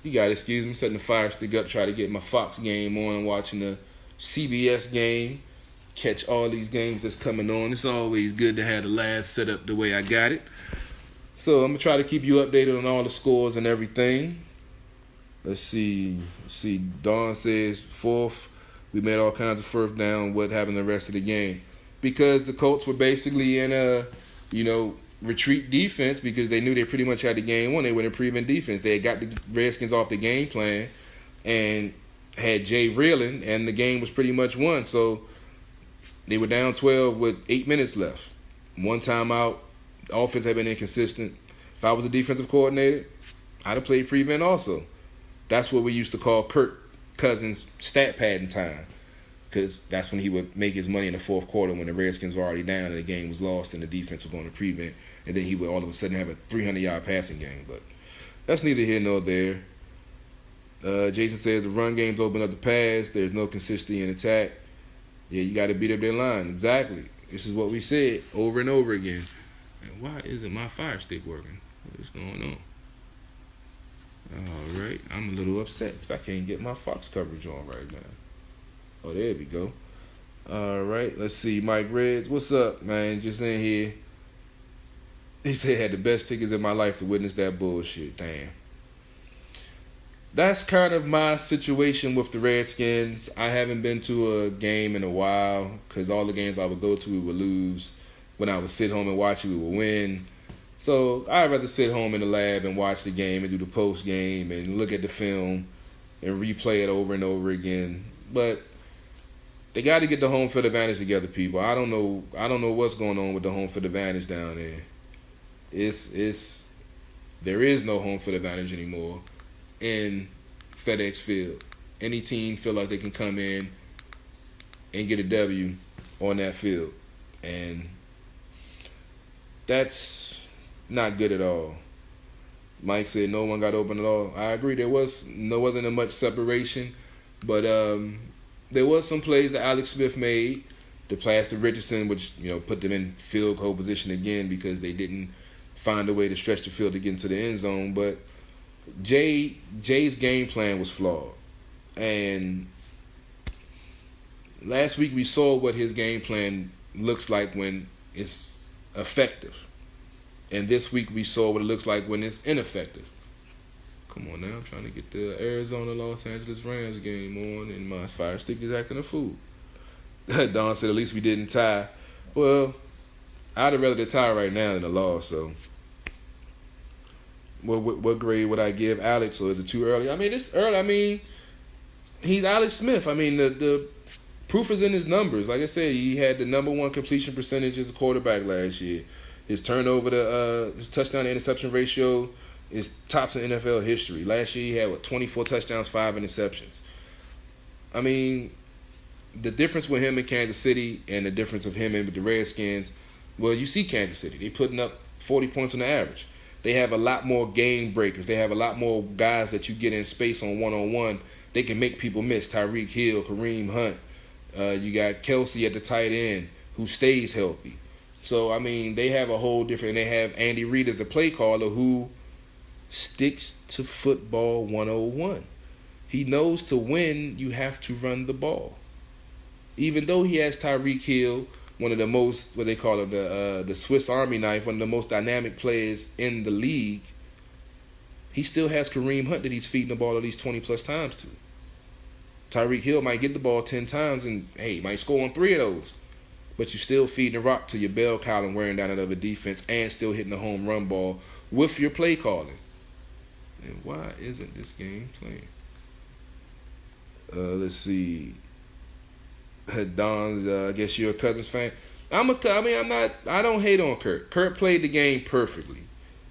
You got to excuse me, setting the fire stick up, try to get my Fox game on and watching the CBS game. catch all these games that's coming on. It's always good to have the live set up the way I got it. So I'm going to try to keep you updated on all the scores and everything. Let's see. Dawn says, fourth, we made all kinds of first down. What happened the rest of the game? Because the Colts were basically in a, retreat defense because they knew they pretty much had the game won. They were in prevent defense. They had got the Redskins off the game plan and had Jay reeling, and the game was pretty much won. So they were down 12 with 8 minutes left. One timeout. The offense had been inconsistent. If I was a defensive coordinator, I'd have played prevent also. That's what we used to call Kirk Cousins stat padding time, because that's when he would make his money in the fourth quarter when the Redskins were already down and the game was lost and the defense was going to prevent, and then he would all of a sudden have a 300-yard passing game. But that's neither here nor there. Jason says the run game's open up the pass. There's no consistency in attack. Yeah, you got to beat up their line. Exactly. This is what we said over and over again. And why isn't my Fire Stick working? What is going on? All right. I'm a little upset because I can't get my Fox coverage on right now. Oh, there we go. All right. Let's see. Mike Reds, what's up, man? Just in here. He said had the best tickets in my life to witness that bullshit. Damn. That's kind of my situation with the Redskins. I haven't been to a game in a while because all the games I would go to, we would lose. When I would sit home and watch it, we would win. So I'd rather sit home in the lab and watch the game and do the post game and look at the film and replay it over and over again. But they got to get the home field advantage together, people. I don't know what's going on with the home field advantage down there. There is no home field advantage anymore in FedEx Field. Any team feel like they can come in and get a W on that field, and that's not good at all. Mike said no one got open at all. I agree. There wasn't a much separation, but there was some plays that Alex Smith made to Plaster Richardson, which put them in field goal position again because they didn't find a way to stretch the field to get into the end zone. But Jay's game plan was flawed, and last week we saw what his game plan looks like when it's effective, and this week we saw what it looks like when it's ineffective. Come on now, I'm trying to get the Arizona-Los Angeles Rams game on, and my Fire Stick is acting a fool. Don said at least we didn't tie. Well, I'd have rather the tie right now than a loss. So, what grade would I give Alex? Or is it too early? I mean, it's early. I mean, he's Alex Smith. I mean, the proof is in his numbers. Like I said, he had the number one completion percentage as a quarterback last year. His his touchdown to interception ratio is tops in NFL history. Last year he had 24 touchdowns, 5 interceptions. I mean, the difference with him in Kansas City and the difference of him in with the Redskins, well, you see Kansas City. They putting up 40 points on the average. They have a lot more game breakers. They have a lot more guys that you get in space on one-on-one. They can make people miss. Tyreek Hill, Kareem Hunt. You got Kelsey at the tight end who stays healthy. So, I mean, they have a whole different – they have Andy Reid as the play caller who sticks to football 101. He knows to win, you have to run the ball. Even though he has Tyreek Hill, one of the most, what they call him, the Swiss Army knife, one of the most dynamic players in the league, he still has Kareem Hunt that he's feeding the ball at least 20-plus times to. Tyreek Hill might get the ball 10 times and, hey, might score on 3 of those. But you're still feeding the rock to your bell cow and wearing down another defense and still hitting the home run ball with your play calling. And why isn't this game playing? Let's see. Don's, I guess you're a Cousins fan. I don't hate on Kurt. Kurt played the game perfectly.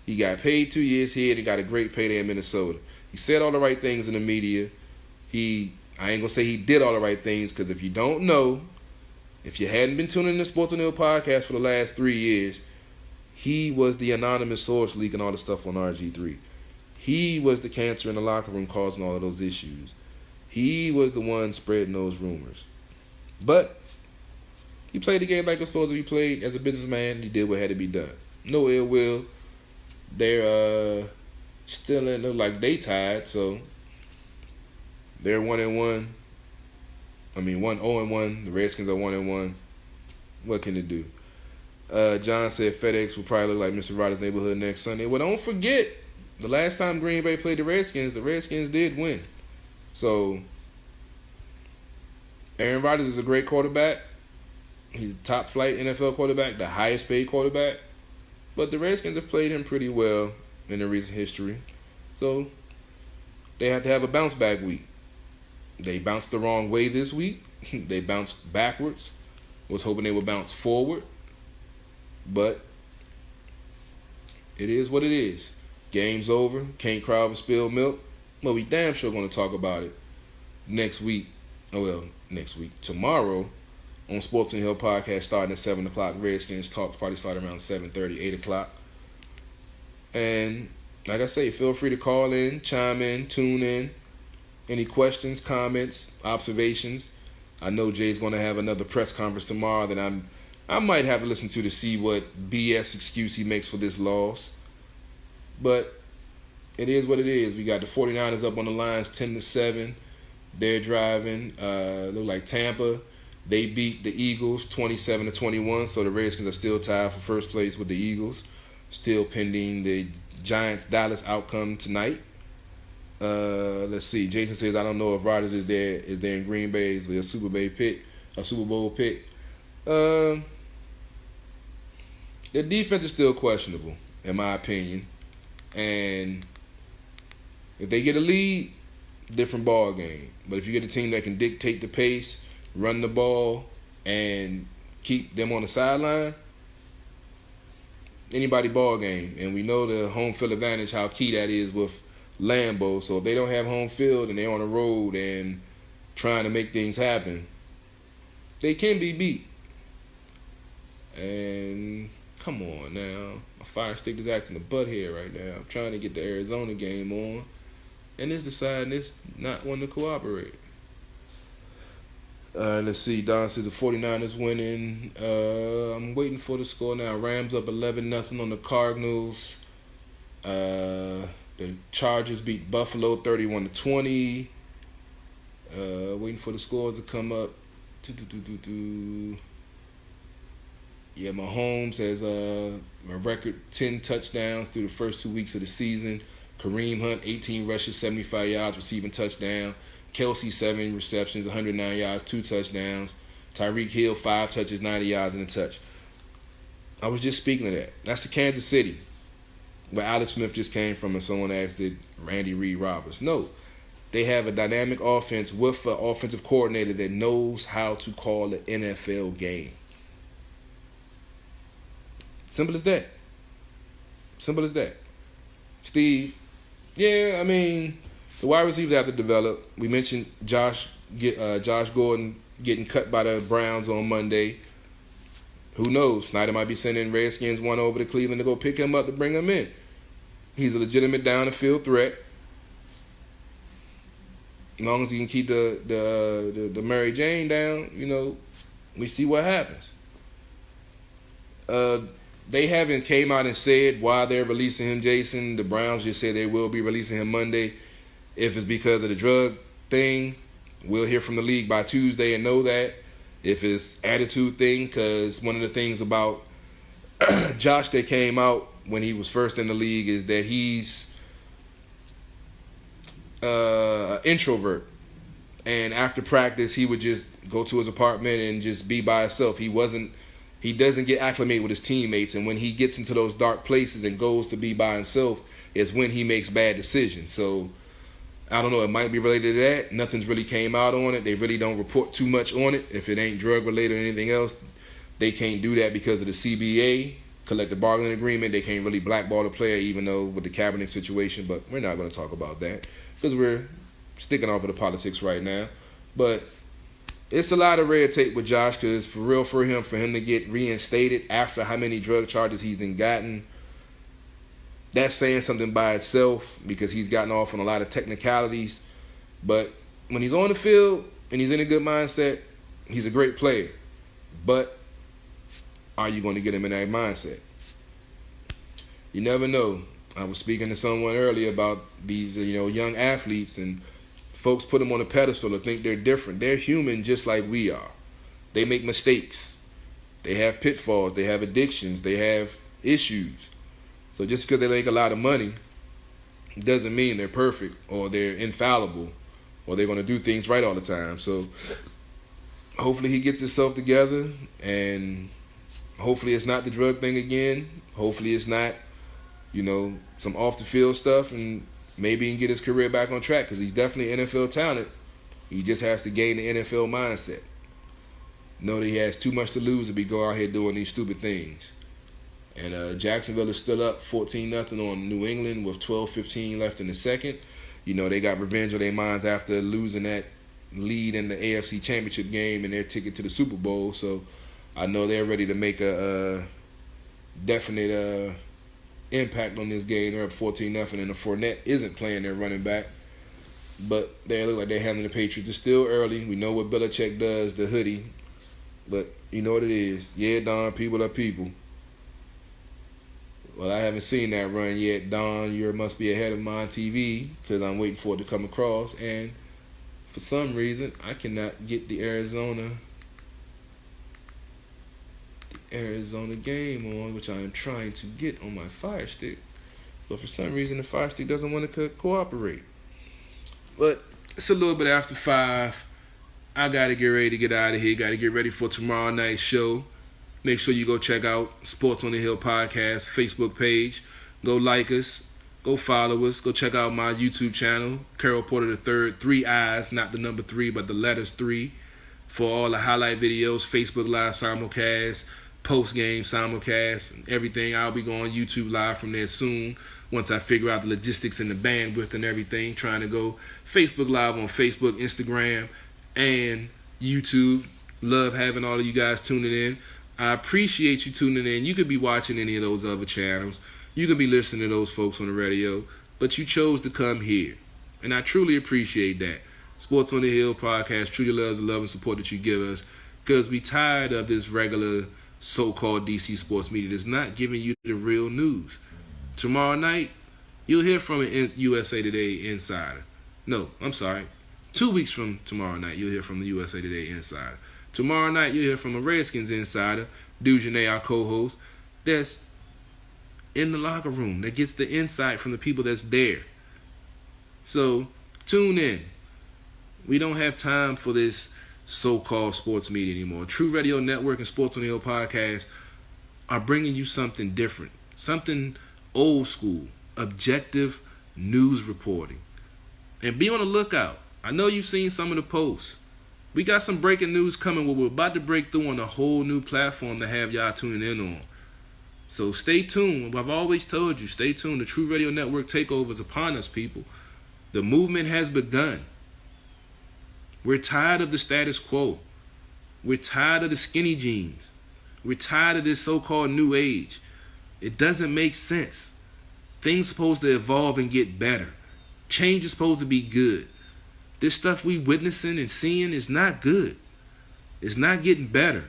He got paid 2 years here and he got a great payday in Minnesota. He said all the right things in the media. I ain't gonna say he did all the right things, because if you don't know, if you hadn't been tuning in to SportsOTHP podcast for the last 3 years, he was the anonymous source leaking all the stuff on RG3. He was the cancer in the locker room causing all of those issues. He was the one spreading those rumors. But he played the game like it was supposed to be played. As a businessman, he did what had to be done. No ill will. They're still in, like they tied, so they're 1-1. 1-0-1. The Redskins are 1-1. What can it do? John said FedEx will probably look like Mr. Rogers' neighborhood next Sunday. Well, don't forget, the last time Green Bay played the Redskins did win. So, Aaron Rodgers is a great quarterback. He's a top-flight NFL quarterback, the highest-paid quarterback. But the Redskins have played him pretty well in the recent history. So, they have to have a bounce-back week. They bounced the wrong way this week. They bounced backwards. Was hoping they would bounce forward. But it is what it is. Game's over. Can't cry over spilled milk. Well, we damn sure going to talk about it next week. Tomorrow on Sports and Hill podcast starting at 7 o'clock. Redskins talks probably start around 7:30, 8 o'clock. And like I say, feel free to call in, chime in, tune in. Any questions, comments, observations. I know Jay's going to have another press conference tomorrow that I might have to listen to see what BS excuse he makes for this loss. But it is what it is. We got the 49ers up on the lines 10-7. They're driving. Look like Tampa. They beat the Eagles 27-21. So the Redskins are still tied for first place with the Eagles. Still pending the Giants-Dallas outcome tonight. Let's see. Jason says, I don't know if Rodgers is there in Green Bay. Is a Super Bowl pick. The defense is still questionable, in my opinion. And if they get a lead, different ball game. But if you get a team that can dictate the pace, run the ball, and keep them on the sideline, anybody ball game. And we know the home field advantage, how key that is with Lambeau. So if they don't have home field and they're on the road and trying to make things happen, they can be beat. And come on now. My Fire Stick is acting a butthead right now. I'm trying to get the Arizona game on. And it's deciding it's not wanting to cooperate. Let's see. Don says the 49ers winning. I'm waiting for the score now. Rams up 11-0 on the Cardinals. The Chargers beat Buffalo 31-20. Waiting for the scores to come up. Yeah, Mahomes has a record 10 touchdowns through the first 2 weeks of the season. Kareem Hunt, 18 rushes, 75 yards, receiving touchdown. Kelsey, 7 receptions, 109 yards, 2 touchdowns. Tyreek Hill, 5 touches, 90 yards, and a touch. I was just speaking of that. That's the Kansas City, where Alex Smith just came from, and someone asked, did Randy Reed rob us? No. They have a dynamic offense with an offensive coordinator that knows how to call an NFL game. Simple as that. Simple as that. Steve, yeah, I mean, the wide receivers have to develop. We mentioned Josh Gordon getting cut by the Browns on Monday. Who knows? Snyder might be sending Redskins one over to Cleveland to go pick him up to bring him in. He's a legitimate down-the-field threat. As long as he can keep the Mary Jane down, we see what happens. They haven't came out and said why they're releasing him, Jason. The Browns just said they will be releasing him Monday. If it's because of the drug thing, we'll hear from the league by Tuesday and know that. If it's attitude thing, because one of the things about Josh that came out when he was first in the league is that he's an introvert. And after practice, he would just go to his apartment and just be by himself. He doesn't get acclimated with his teammates, and when he gets into those dark places and goes to be by himself is when he makes bad decisions. So, I don't know, it might be related to that. Nothing's really came out on it. They really don't report too much on it. If it ain't drug-related or anything else, they can't do that because of the CBA, collective bargaining agreement. They can't really blackball the player, even though with the Kaepernick situation, but we're not going to talk about that because we're sticking off of the politics right now. But it's a lot of red tape with Josh because for him to get reinstated after how many drug charges he's gotten, that's saying something by itself because he's gotten off on a lot of technicalities. But when he's on the field and he's in a good mindset, he's a great player. But are you going to get him in that mindset? You never know. I was speaking to someone earlier about these young athletes, and Folks put them on a pedestal or think they're different. They're human just like we are. They make mistakes. They have pitfalls. They have addictions. They have issues. So just because they make a lot of money doesn't mean they're perfect or they're infallible or they're going to do things right all the time. So hopefully he gets himself together, and hopefully it's not the drug thing again. Hopefully it's not, some off the field stuff, and maybe he can get his career back on track, because he's definitely NFL talent. He just has to gain the NFL mindset. Know that he has too much to lose to be going out here doing these stupid things. And Jacksonville is still up 14-0 on New England with 12:15 left in the second. They got revenge on their minds after losing that lead in the AFC Championship game and their ticket to the Super Bowl. So I know they're ready to make a definite impact on this game. They're up 14-0, and the Fournette isn't playing their running back. But they look like they're handling the Patriots. It's still early. We know what Belichick does, the hoodie. But you know what it is. Yeah, Don, people are people. Well, I haven't seen that run yet. Don, you must be ahead of my TV, because I'm waiting for it to come across. And for some reason, I cannot get the Arizona game on, which I am trying to get on my Fire Stick. But for some reason, the Fire Stick doesn't want to cooperate. But it's a little bit after 5. I got to get ready to get out of here. Got to get ready for tomorrow night's show. Make sure you go check out Sports on the Hill podcast Facebook page. Go like us. Go follow us. Go check out my YouTube channel, Carol Porter III, 3 eyes, not the number 3, but the letters 3, for all the highlight videos, Facebook Live simulcast, Postgame simulcast, and everything. I'll be going YouTube Live from there soon once I figure out the logistics and the bandwidth and everything. Trying to go Facebook Live on Facebook, Instagram, and YouTube. Love having all of you guys tuning in. I appreciate you tuning in. You could be watching any of those other channels. You could be listening to those folks on the radio, but you chose to come here, and I truly appreciate that. Sports on the Hill podcast truly loves the love and support that you give us, because we tired of this regular so-called DC sports media that's not giving you the real news. Tomorrow night, you'll hear from an USA Today insider. No, I'm sorry. 2 weeks from tomorrow night, you'll hear from the USA Today insider. Tomorrow night, you'll hear from a Redskins insider, DujunneaB, our co-host, that's in the locker room, that gets the insight from the people that's there. So, tune in. We don't have time for this so-called sports media anymore. True Radio Network and Sports on the Hill podcast are bringing you something different, something old school, objective news reporting. And be on the lookout. I know you've seen some of the posts. We got some breaking news coming where we're about to break through on a whole new platform to have y'all tuning in on. So stay tuned. I've always told you, stay tuned. The True Radio Network takeover is upon us, people. The movement has begun. We're tired of the status quo. We're tired of the skinny jeans. We're tired of this so-called new age. It doesn't make sense. Things are supposed to evolve and get better. Change is supposed to be good. This stuff we witnessing and seeing is not good. It's not getting better.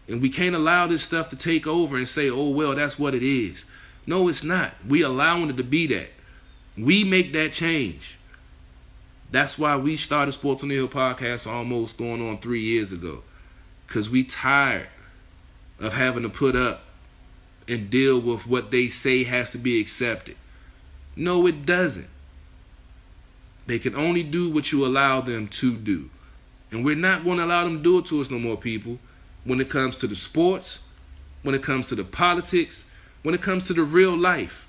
And we can't allow this stuff to take over and say, oh, well, that's what it is. No, it's not. We allowing it to be that. We make that change. That's why we started Sports on the Hill podcast almost going on 3 years ago. Because we tired of having to put up and deal with what they say has to be accepted. No, it doesn't. They can only do what you allow them to do. And we're not going to allow them to do it to us no more, people. When it comes to the sports, when it comes to the politics, when it comes to the real life,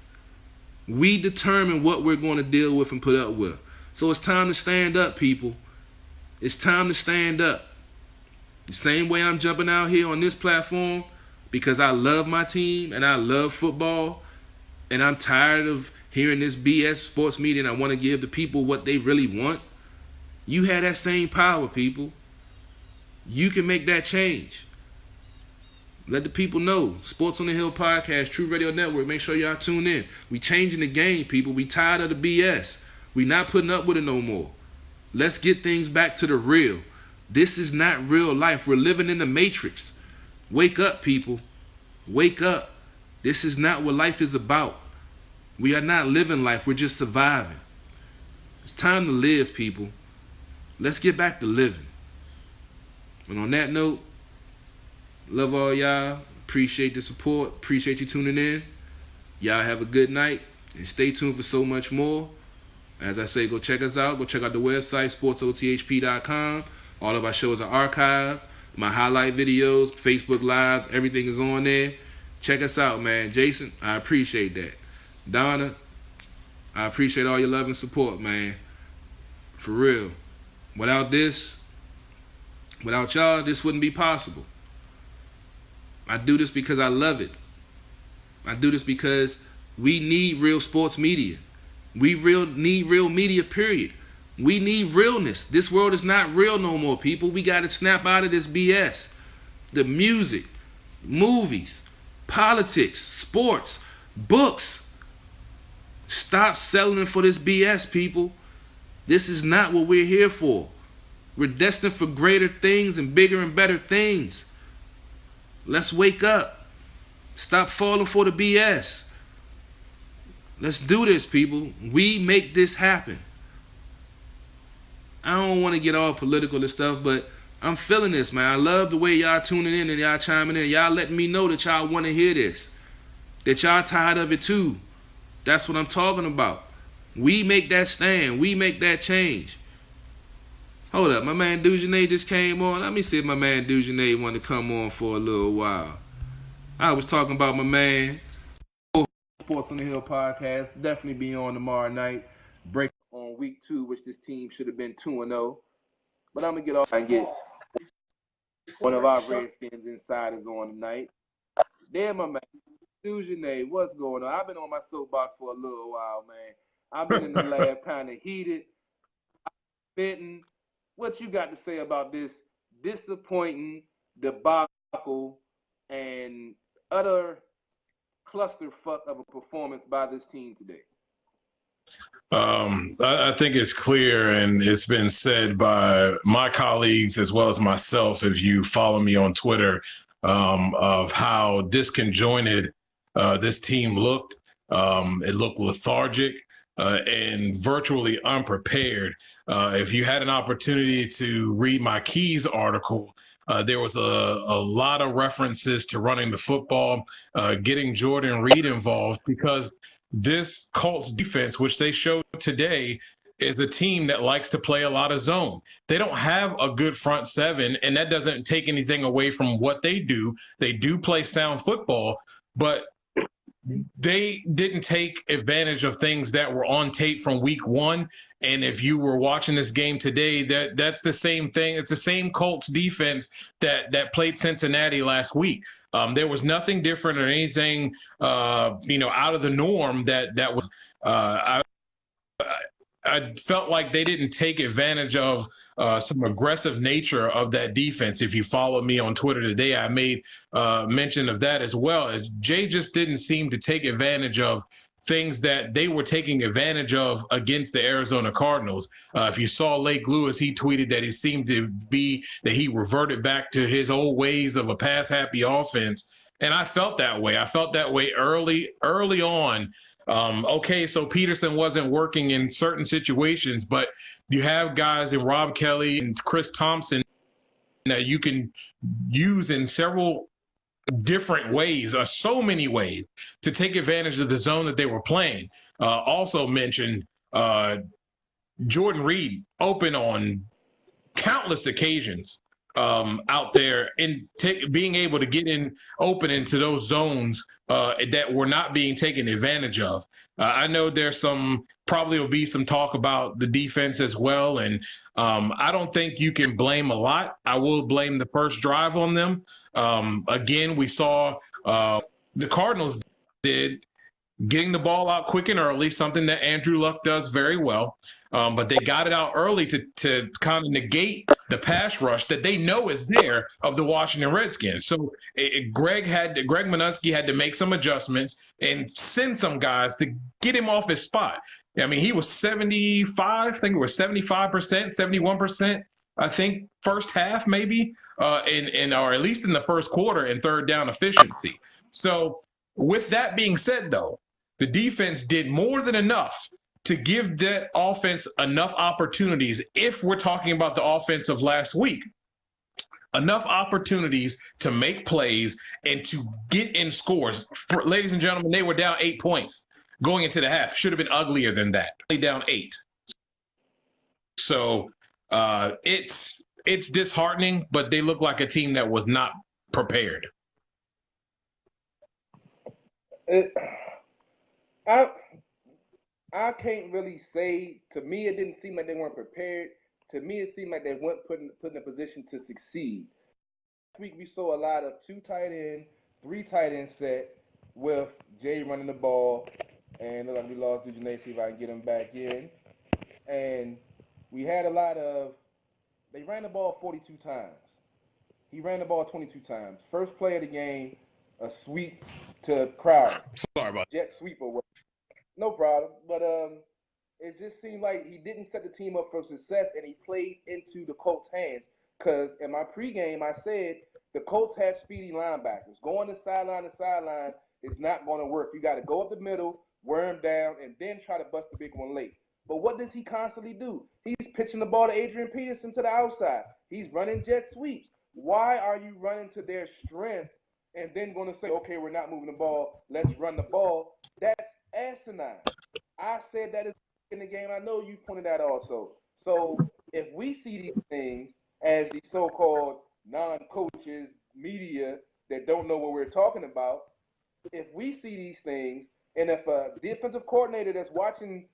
we determine what we're going to deal with and put up with. So it's time to stand up, people. It's time to stand up. The same way I'm jumping out here on this platform because I love my team and I love football, and I'm tired of hearing this BS sports media, and I want to give the people what they really want. You have that same power, people. You can make that change. Let the people know. Sports on the Hill podcast, True Radio Network. Make sure y'all tune in. We changing the game, people. We tired of the BS. We not putting up with it no more. Let's get things back to the real. This is not real life. We're living in the Matrix. Wake up, people. Wake up. This is not what life is about. We are not living life. We're just surviving. It's time to live, people. Let's get back to living. And on that note, love all y'all. Appreciate the support. Appreciate you tuning in. Y'all have a good night. And stay tuned for so much more. As I say, go check us out. Go check out the website, SportsOTHP.com. All of our shows are archived. My highlight videos, Facebook Lives, everything is on there. Check us out, man. Jason, I appreciate that. Donna, I appreciate all your love and support, man. For real. Without y'all, this wouldn't be possible. I do this because I love it. I do this because we need real sports media. We need real media, period. We need realness. This world is not real no more, people. We got to snap out of this BS. The music, movies, politics, sports, books. Stop settling for this BS, people. This is not what we're here for. We're destined for greater things and bigger and better things. Let's wake up. Stop falling for the BS. Let's do this, people. We make this happen. I don't want to get all political and stuff, but I'm feeling this, man. I love the way y'all tuning in and y'all chiming in. Y'all letting me know that y'all want to hear this. That y'all tired of it too. That's what I'm talking about. We make that stand. We make that change. Hold up. My man DujunneaB just came on. Let me see if my man DujunneaB want to come on for a little while. I was talking about my man. Sports on the Hill podcast. Definitely be on tomorrow night. Break on week 2, which this team should have been 2-0. But I'm going to get off and get one of our Redskins insiders on tonight. There, my man. DujunneaB, what's going on? I've been on my soapbox for a little while, man. I've been in the lab kind of heated, bitten. What you got to say about this disappointing debacle and utter clusterfuck of a performance by this team today? I think it's clear, and it's been said by my colleagues as well as myself, if you follow me on Twitter, of how disconjointed this team looked. It looked lethargic and virtually unprepared. If you had an opportunity to read my Keys article, there was a lot of references to running the football, getting Jordan Reed involved, because this Colts defense, which they showed today, is a team that likes to play a lot of zone. They don't have a good front seven, and that doesn't take anything away from what they do. They do play sound football, but they didn't take advantage of things that were on tape from week 1. And if you were watching this game today, that's the same thing. It's the same Colts defense that played Cincinnati last week. There was nothing different or anything, out of the norm that was. I felt like they didn't take advantage of some aggressive nature of that defense. If you follow me on Twitter today, I made mention of that as well. As Jay just didn't seem to take advantage of things that they were taking advantage of against the Arizona Cardinals. If you saw Lake Lewis, he tweeted that it seemed to be that he reverted back to his old ways of a pass-happy offense. And I felt that way. I felt that way early on. Okay, so Peterson wasn't working in certain situations, but you have guys in Rob Kelly and Chris Thompson that you can use in several different ways, so many ways, to take advantage of the zone that they were playing. Also mentioned Jordan Reed open on countless occasions out there and being able to get in open into those zones that were not being taken advantage of. I know there's probably will be some talk about the defense as well. And I don't think you can blame a lot. I will blame the first drive on them. Again, we saw the Cardinals did getting the ball out quick and early, something that Andrew Luck does very well. But they got it out early to kind of negate the pass rush that they know is there of the Washington Redskins. So Greg Minutsky had to make some adjustments and send some guys to get him off his spot. I mean, he was 75, I think it was 75%, 71%, I think, first half maybe, or at least in the first quarter in third down efficiency. So with that being said, though, the defense did more than enough to give that offense enough opportunities, if we're talking about the offense of last week, enough opportunities to make plays and to get in scores. Ladies and gentlemen, they were down 8 points going into the half. Should have been uglier than that. They down 8. So it's disheartening, but they look like a team that was not prepared. I can't really say. To me, it didn't seem like they weren't prepared. To me, it seemed like they weren't put in a position to succeed. Last week, we saw a lot of 2 tight end, 3 tight end set with Jay running the ball, and look like we lost DujunneaB. See if I can get him back in. And we had a lot of. They ran the ball 42 times. He ran the ball 22 times. First play of the game, a sweep to Crowder. Sorry about Jet sweep or whatever. No problem. But it just seemed like he didn't set the team up for success, and he played into the Colts' hands. Because in my pregame, I said the Colts have speedy linebackers. Going to sideline to sideline is not going to work. You got to go up the middle, wear him down, and then try to bust the big one late. But what does he constantly do? He's pitching the ball to Adrian Peterson to the outside. He's running jet sweeps. Why are you running to their strength and then going to say, okay, we're not moving the ball, let's run the ball? That's asinine. I said that in the game. I know you pointed that also. So if we see these things as the so-called non-coaches, media that don't know what we're talking about, if we see these things, and if a defensive coordinator that's watching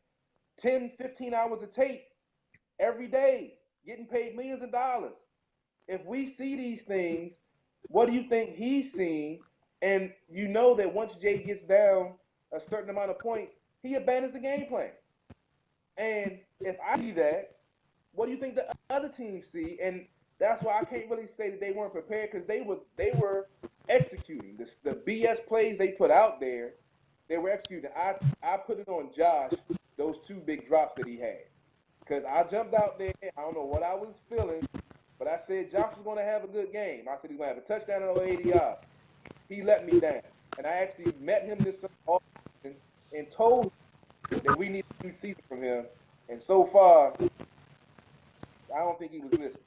10, 15 hours of tape every day, getting paid millions of dollars, if we see these things, what do you think he's seeing? And you know that once Jay gets down a certain amount of points, he abandons the game plan. And if I see that, what do you think the other teams see? And that's why I can't really say that they weren't prepared, because they were executing. The BS plays they put out there, they were executing. I put it on Josh, those 2 big drops that he had. Because I jumped out there, I don't know what I was feeling, but I said Josh was going to have a good game. I said he's going to have a touchdown and over 80 yards. He let me down. And I actually met him this offseason and told him that we need a good season from him. And so far, I don't think he was listening.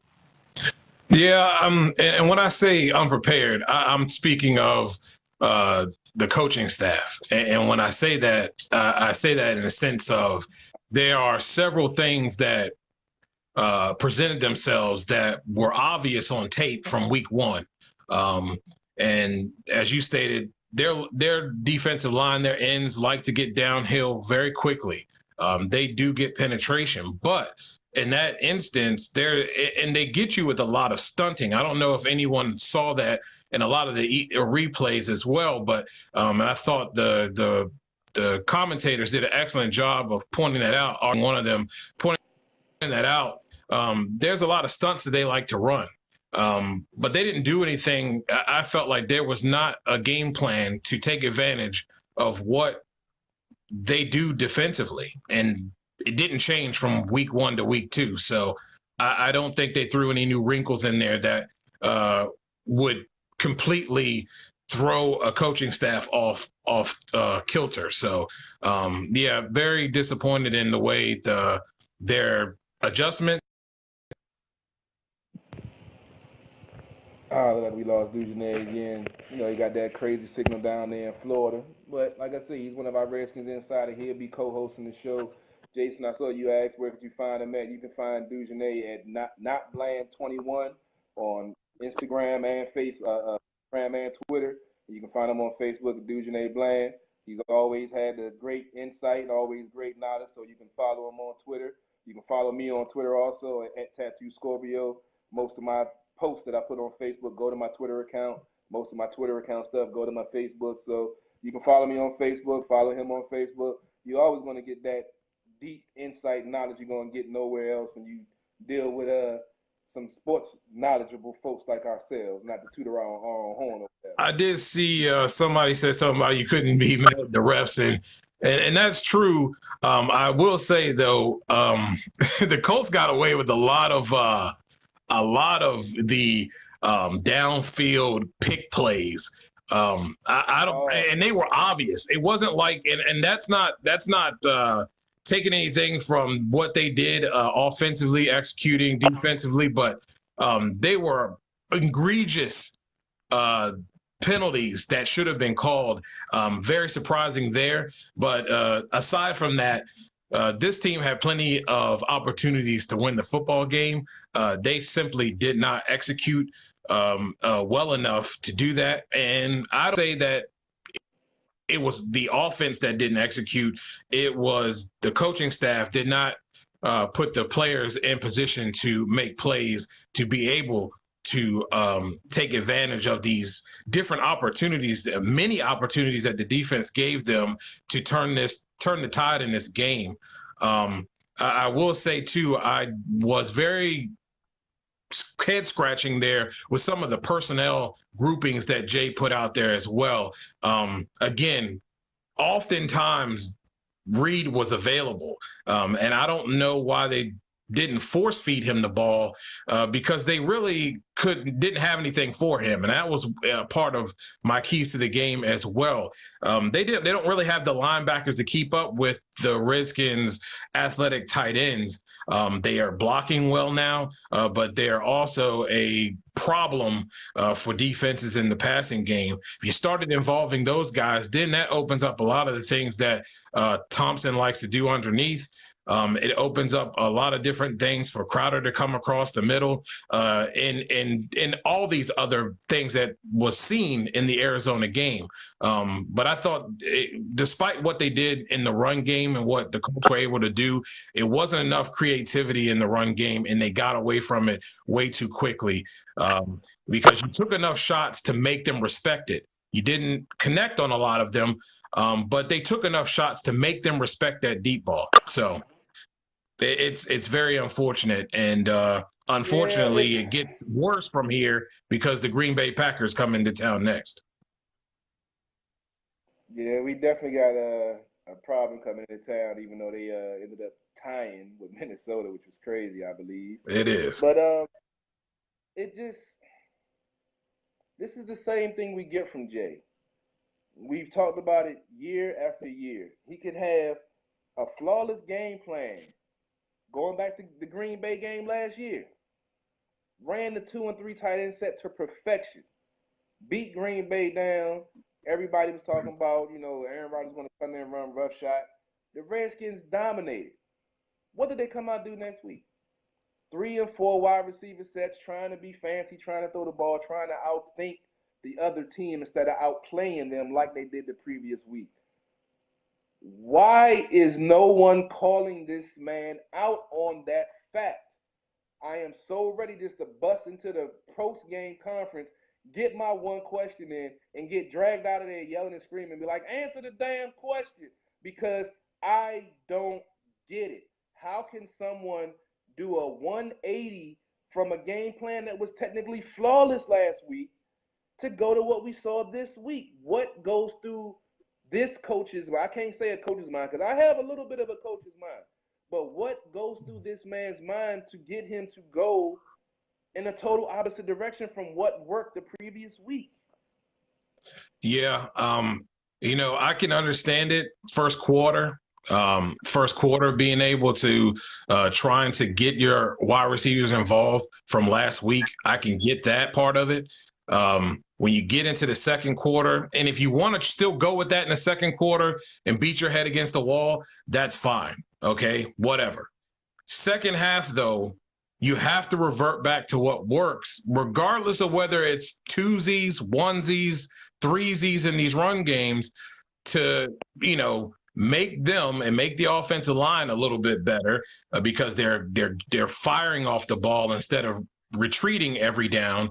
Yeah, and when I say unprepared, I'm speaking of the coaching staff. And when I say that in the sense of there are several things that presented themselves that were obvious on tape from week 1. And as you stated, their defensive line, their ends like to get downhill very quickly. They do get penetration, but in that instance, they get you with a lot of stunting. I don't know if anyone saw that in a lot of the replays as well, but I thought the commentators did an excellent job of pointing that out. One of them pointing that out. There's a lot of stunts that they like to run, but they didn't do anything. I felt like there was not a game plan to take advantage of what they do defensively, and it didn't change from week 1 to week 2. So I don't think they threw any new wrinkles in there that would completely throw a coaching staff off kilter. So yeah, very disappointed in the way their adjustment. Look like we lost DujunneaB again. You know, he got that crazy signal down there in Florida. But like I said, he's one of our Redskins insider. He'll be co-hosting the show. Jason, I saw you ask where could you find him at. You can find DujunneaB at NotBland21 on Instagram and Facebook, and Twitter. You can find him on Facebook at DujunneaB Bland. He's always had a great insight, always great knowledge, so you can follow him on Twitter. You can follow me on Twitter also at Tattoo Scorpio. Most of my posts that I put on Facebook go to my Twitter account. Most of my Twitter account stuff go to my Facebook. So you can follow me on Facebook, follow him on Facebook. You're always going to get that deep insight knowledge you're going to get nowhere else when you deal with some sports knowledgeable folks like ourselves, not to toot our own horn over there. I did see somebody said something about you couldn't be mad at the refs, and that's true. I will say though, the Colts got away with a lot of the downfield pick plays. I don't, and they were obvious. It wasn't like, and that's not taking anything from what they did offensively, executing defensively, but they were egregious penalties that should have been called. Very surprising there. But aside from that, this team had plenty of opportunities to win the football game. They simply did not execute well enough to do that. And I'd say that it was the offense that didn't execute. It was the coaching staff did not put the players in position to make plays to be able to take advantage of these different opportunities, many opportunities that the defense gave them to turn the tide in this game. I will say too, I was very head scratching there with some of the personnel groupings that Jay put out there as well. Again, oftentimes Reed was available, and I don't know why they didn't force feed him the ball because they really didn't have anything for him, and that was part of my keys to the game as well. They don't really have the linebackers to keep up with the Redskins' athletic tight ends. They are blocking well now, but they are also a problem for defenses in the passing game. If you started involving those guys, then that opens up a lot of the things that Thompson likes to do underneath. It opens up a lot of different things for Crowder to come across the middle, and all these other things that was seen in the Arizona game. But I thought, despite what they did in the run game and what the Colts were able to do, it wasn't enough creativity in the run game, and they got away from it way too quickly because you took enough shots to make them respect it. You didn't connect on a lot of them, but they took enough shots to make them respect that deep ball. So it's very unfortunate, and unfortunately, it gets worse from here because the Green Bay Packers come into town next. Yeah, we definitely got a problem coming into town, even though they ended up tying with Minnesota, which was crazy, I believe. It is. But this is the same thing we get from Jay. We've talked about it year after year. He could have a flawless game plan. Going back to the Green Bay game last year, ran the 2 and 3 tight end set to perfection, beat Green Bay down. Everybody was talking about, Aaron Rodgers going to come in and run roughshod. The Redskins dominated. What did they come out and do next week? 3 and 4 wide receiver sets, trying to be fancy, trying to throw the ball, trying to outthink the other team instead of outplaying them like they did the previous week. Why is no one calling this man out on that fact? I am so ready just to bust into the post-game conference, get my one question in, and get dragged out of there yelling and screaming and be like, answer the damn question, because I don't get it. How can someone do a 180 from a game plan that was technically flawless last week to go to what we saw this week? What goes through this coach's mind? I can't say a coach's mind because I have a little bit of a coach's mind. But what goes through this man's mind to get him to go in a total opposite direction from what worked the previous week? Yeah, I can understand it. First quarter being able to trying to get your wide receivers involved from last week, I can get that part of it. When you get into the second quarter, and if you want to still go with that in the second quarter and beat your head against the wall, that's fine. Okay, whatever. Second half, though, you have to revert back to what works, regardless of whether it's twosies, onesies, threesies in these run games, to, make them and make the offensive line a little bit better because they're firing off the ball instead of retreating every down.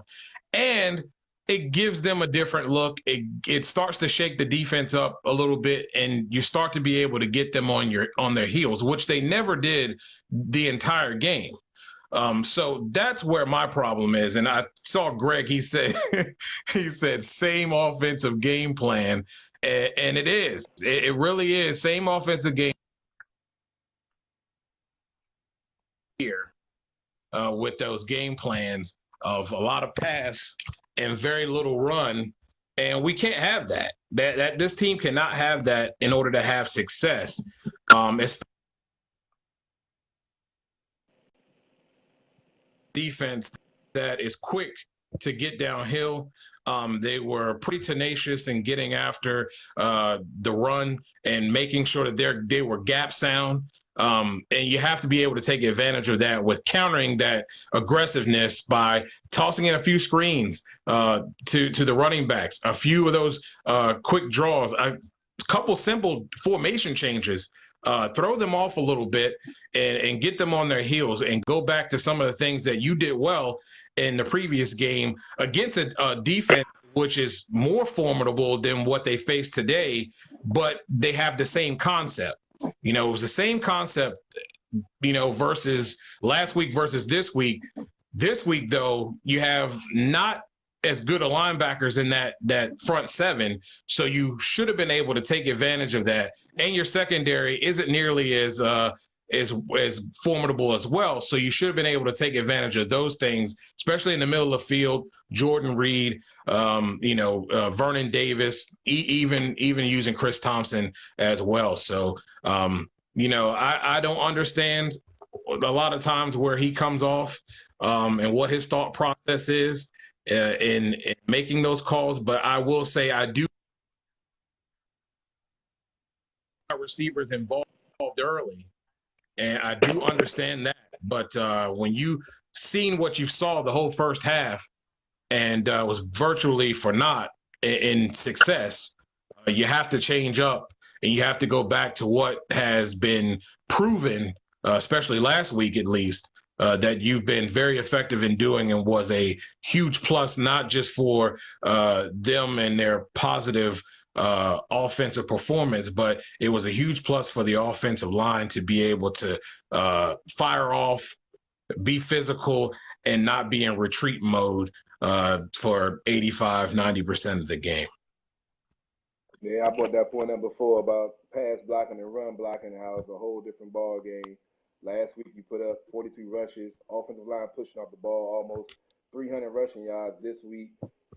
And it gives them a different look. It starts to shake the defense up a little bit, and you start to be able to get them on their heels, which they never did the entire game. So that's where my problem is. And I saw Greg, he said same offensive game plan, and it is. It really is same offensive game here with those game plans of a lot of pass and very little run, and we can't have that. That this team cannot have that in order to have success. defense that is quick to get downhill. They were pretty tenacious in getting after the run and making sure that they were gap sound. And you have to be able to take advantage of that with countering that aggressiveness by tossing in a few screens to the running backs, a few of those quick draws, a couple simple formation changes. Throw them off a little bit and get them on their heels and go back to some of the things that you did well in the previous game against a defense which is more formidable than what they face today, but they have the same concept. It was the same concept, versus last week versus this week. This week, though, you have not as good a linebackers in that front seven, so you should have been able to take advantage of that. And your secondary isn't nearly as formidable as well, so you should have been able to take advantage of those things, especially in the middle of the field. Jordan Reed, Vernon Davis, even using Chris Thompson as well. So, I don't understand a lot of times where he comes off and what his thought process is in making those calls. But I will say I do receivers involved early, and I do understand that. But when you seen what you saw the whole first half and was virtually for naught in success, you have to change up and you have to go back to what has been proven, especially last week at least, that you've been very effective in doing and was a huge plus, not just for them and their positive offensive performance, but it was a huge plus for the offensive line to be able to fire off, be physical, and not be in retreat mode for 85-90% of the game. Yeah, I brought that point up before about pass blocking and run blocking, how it's a whole different ball game. Last week you put up 42 rushes, offensive line pushing off the ball almost 300 rushing yards. This week,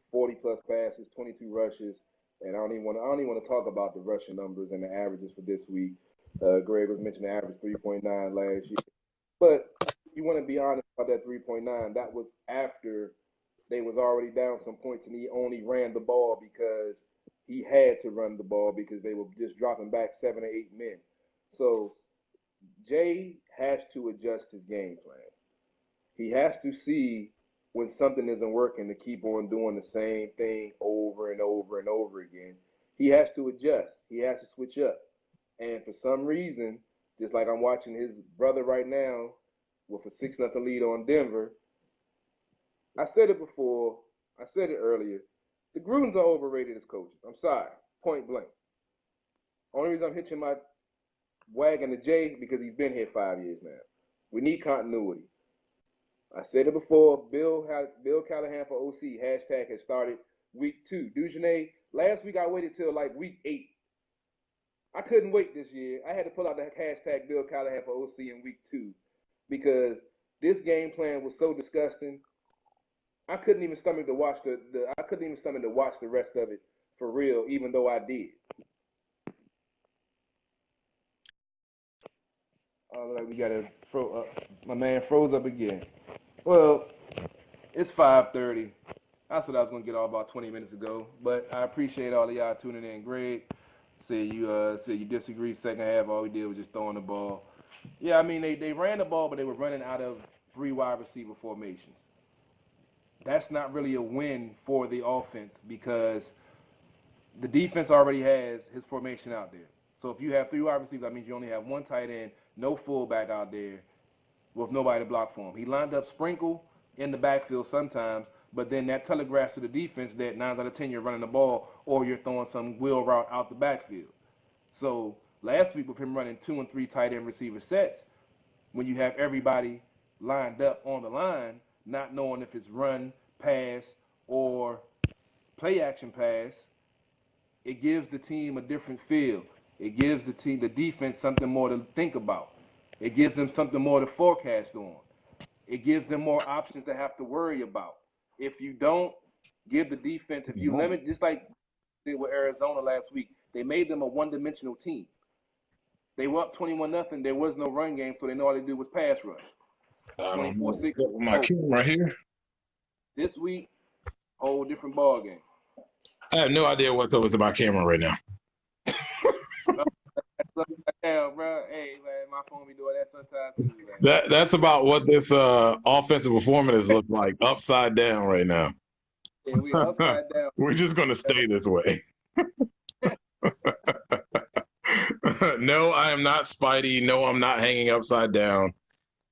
40 plus passes, 22 rushes, and I don't even want to talk about the rushing numbers and the averages for this week. Greg was mentioning the average 3.9 last year, but you want to be honest about that 3.9. That was after they was already down some points and he only ran the ball because he had to run the ball because they were just dropping back 7 or 8 men. So Jay has to adjust his game plan. He has to see when something isn't working to keep on doing the same thing over and over and over again. He has to adjust. He has to switch up. And for some reason, just like I'm watching his brother right now with a 6-0 lead on Denver, I said it before, I said it earlier, the Grudens are overrated as coaches. I'm sorry, point blank. Only reason I'm hitching my wagon to Jay because he's been here 5 years now. We need continuity. I said it before, Bill Callahan for OC, hashtag has started week 2. DujunneaB, last week I waited till like week 8. I couldn't wait this year. I had to pull out the hashtag Bill Callahan for OC in week 2 because this game plan was so disgusting. I couldn't even stomach to watch the rest of it for real, even though I did. All right, we got to my man froze up again. Well, it's 5:30. That's what I was gonna get all about 20 minutes ago. But I appreciate all of y'all tuning in. Greg, said you disagree. Second half, all we did was just throwing the ball. Yeah, I mean they ran the ball, but they were running out of 3 wide receiver formations. That's not really a win for the offense because the defense already has his formation out there. So if you have 3 wide receivers, that means you only have 1 tight end, no fullback out there with nobody to block for him. He lined up Sprinkle in the backfield sometimes, but then that telegraphs to the defense that 9 out of 10 you're running the ball or you're throwing some wheel route out the backfield. So last week with him running 2 and 3 tight end receiver sets, when you have everybody lined up on the line, not knowing if it's run, pass, or play action pass, it gives the team a different feel. It gives the defense something more to think about. It gives them something more to forecast on. It gives them more options to have to worry about. If you don't give the defense, if you limit, just like they did with Arizona last week, they made them a one-dimensional team. They were up 21-0. There was no run game, so they know all they do was pass rush. I don't know. 24-6. My camera here. this week, whole different ball game. I have no idea what's up with my camera right now. Damn, bro. Hey, man, my phone be doing that sometimes too, man. That's about what this offensive performance looks like, upside down right now. Yeah, we upside down. We're just going to stay this way. No, I am not Spidey. No, I'm not hanging upside down.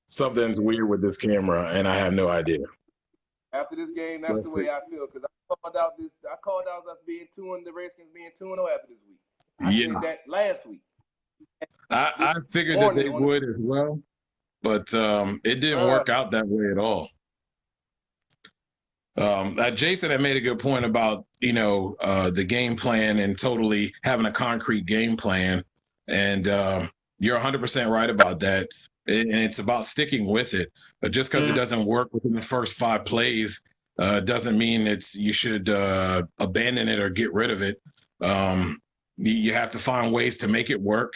Something's weird with this camera, and I have no idea. After this game, that's the way I feel, because I called out us being 2-0, the Redskins being 2-0 after this week. I said that last week. I figured that they would as well, but it didn't work out that way at all. Jason had made a good point about, the game plan and totally having a concrete game plan. And you're 100% right about that. And it's about sticking with it. But just because it doesn't work within the first 5 plays doesn't mean you should abandon it or get rid of it. You have to find ways to make it work.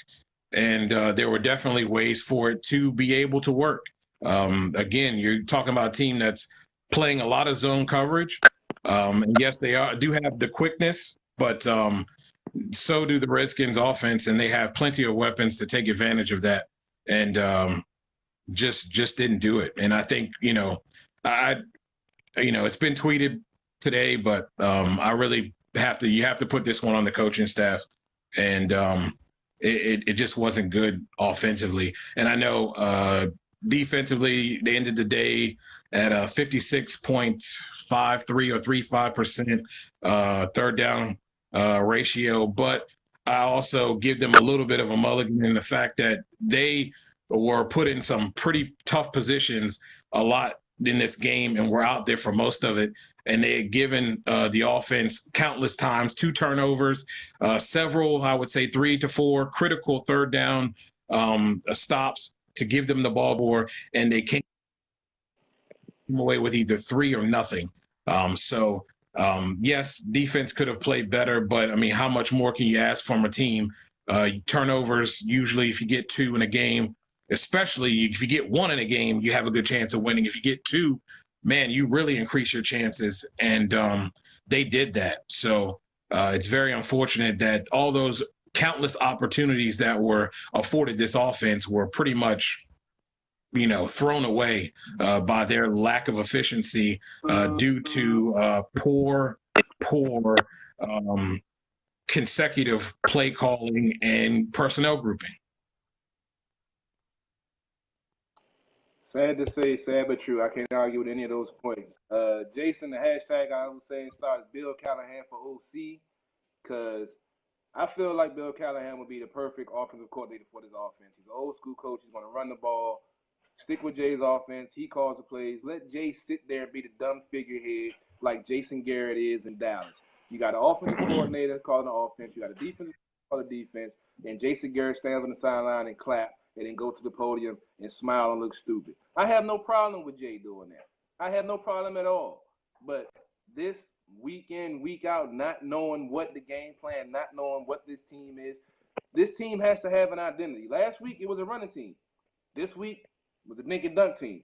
And there were definitely ways for it to be able to work. Again, you're talking about a team that's playing a lot of zone coverage. And yes, they do have the quickness, but so do the Redskins offense, and they have plenty of weapons to take advantage of that. And just didn't do it. And I think, it's been tweeted today, but I really you have to put this one on the coaching staff. And it just wasn't good offensively. And I know defensively, they ended the day at a 56.53 or 35% third down ratio. But I also give them a little bit of a mulligan in the fact that they were put in some pretty tough positions a lot in this game and were out there for most of it. And they had given the offense countless times, 2 turnovers, several, I would say 3 to 4 critical third down stops to give them the ball more, and they came away with either 3 or nothing. Yes, defense could have played better, but, how much more can you ask from a team? Turnovers, usually if you get 2 in a game, especially if you get 1 in a game, you have a good chance of winning. If you get 2, man, you really increase your chances, and they did that. So it's very unfortunate that all those countless opportunities that were afforded this offense were pretty much, thrown away by their lack of efficiency due to poor consecutive play calling and personnel grouping. Sad to say, sad but true. I can't argue with any of those points. Jason, the hashtag I was saying starts Bill Callahan for OC, because I feel like Bill Callahan would be the perfect offensive coordinator for this offense. He's an old school coach. He's going to run the ball, stick with Jay's offense. He calls the plays. Let Jay sit there and be the dumb figurehead like Jason Garrett is in Dallas. You got an offensive coordinator calling the offense. You got a defensive call the defense. And Jason Garrett stands on the sideline and clap, and then go to the podium and smile and look stupid. I have no problem with Jay doing that. I have no problem at all. But this week in, week out, not knowing what the game plan, not knowing what this team is, this team has to have an identity. Last week, it was a running team. This week was a dink and dunk team.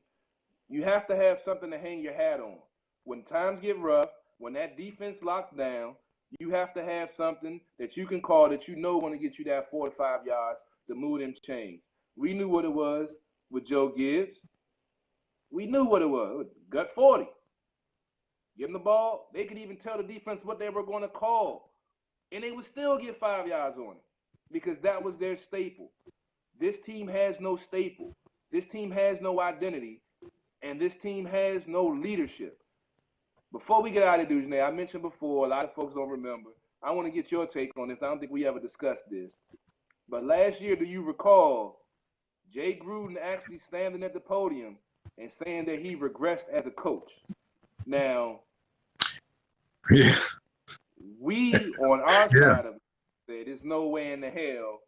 You have to have something to hang your hat on. When times get rough, when that defense locks down, you have to have something that you can call that you know going to get you that 4 to 5 yards to move them chains. We knew what it was with Joe Gibbs. We knew what it was. Gut 40. Give them the ball. They could even tell the defense what they were going to call. And they would still get 5 yards on it because that was their staple. This team has no staple. This team has no identity. And this team has no leadership. Before we get out of DujunneaB, I mentioned before, a lot of folks don't remember. I want to get your take on this. I don't think we ever discussed this. But last year, do you recall Jay Gruden actually standing at the podium and saying that he regressed as a coach? Now, we on our side of it said there's no way in the hell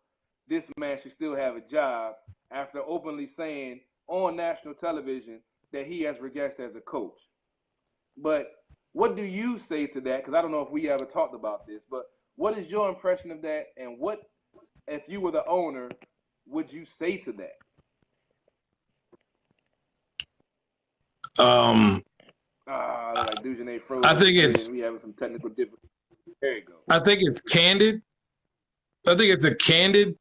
this man should still have a job after openly saying on national television that he has regressed as a coach. But what do you say to that? Because I don't know if we ever talked about this, but what is your impression of that? And what, if you were the owner, would you say to that? Like DujunneaB froze I up think again. We having some technical difficulties. There you go. I think it's candid. I think it's a candid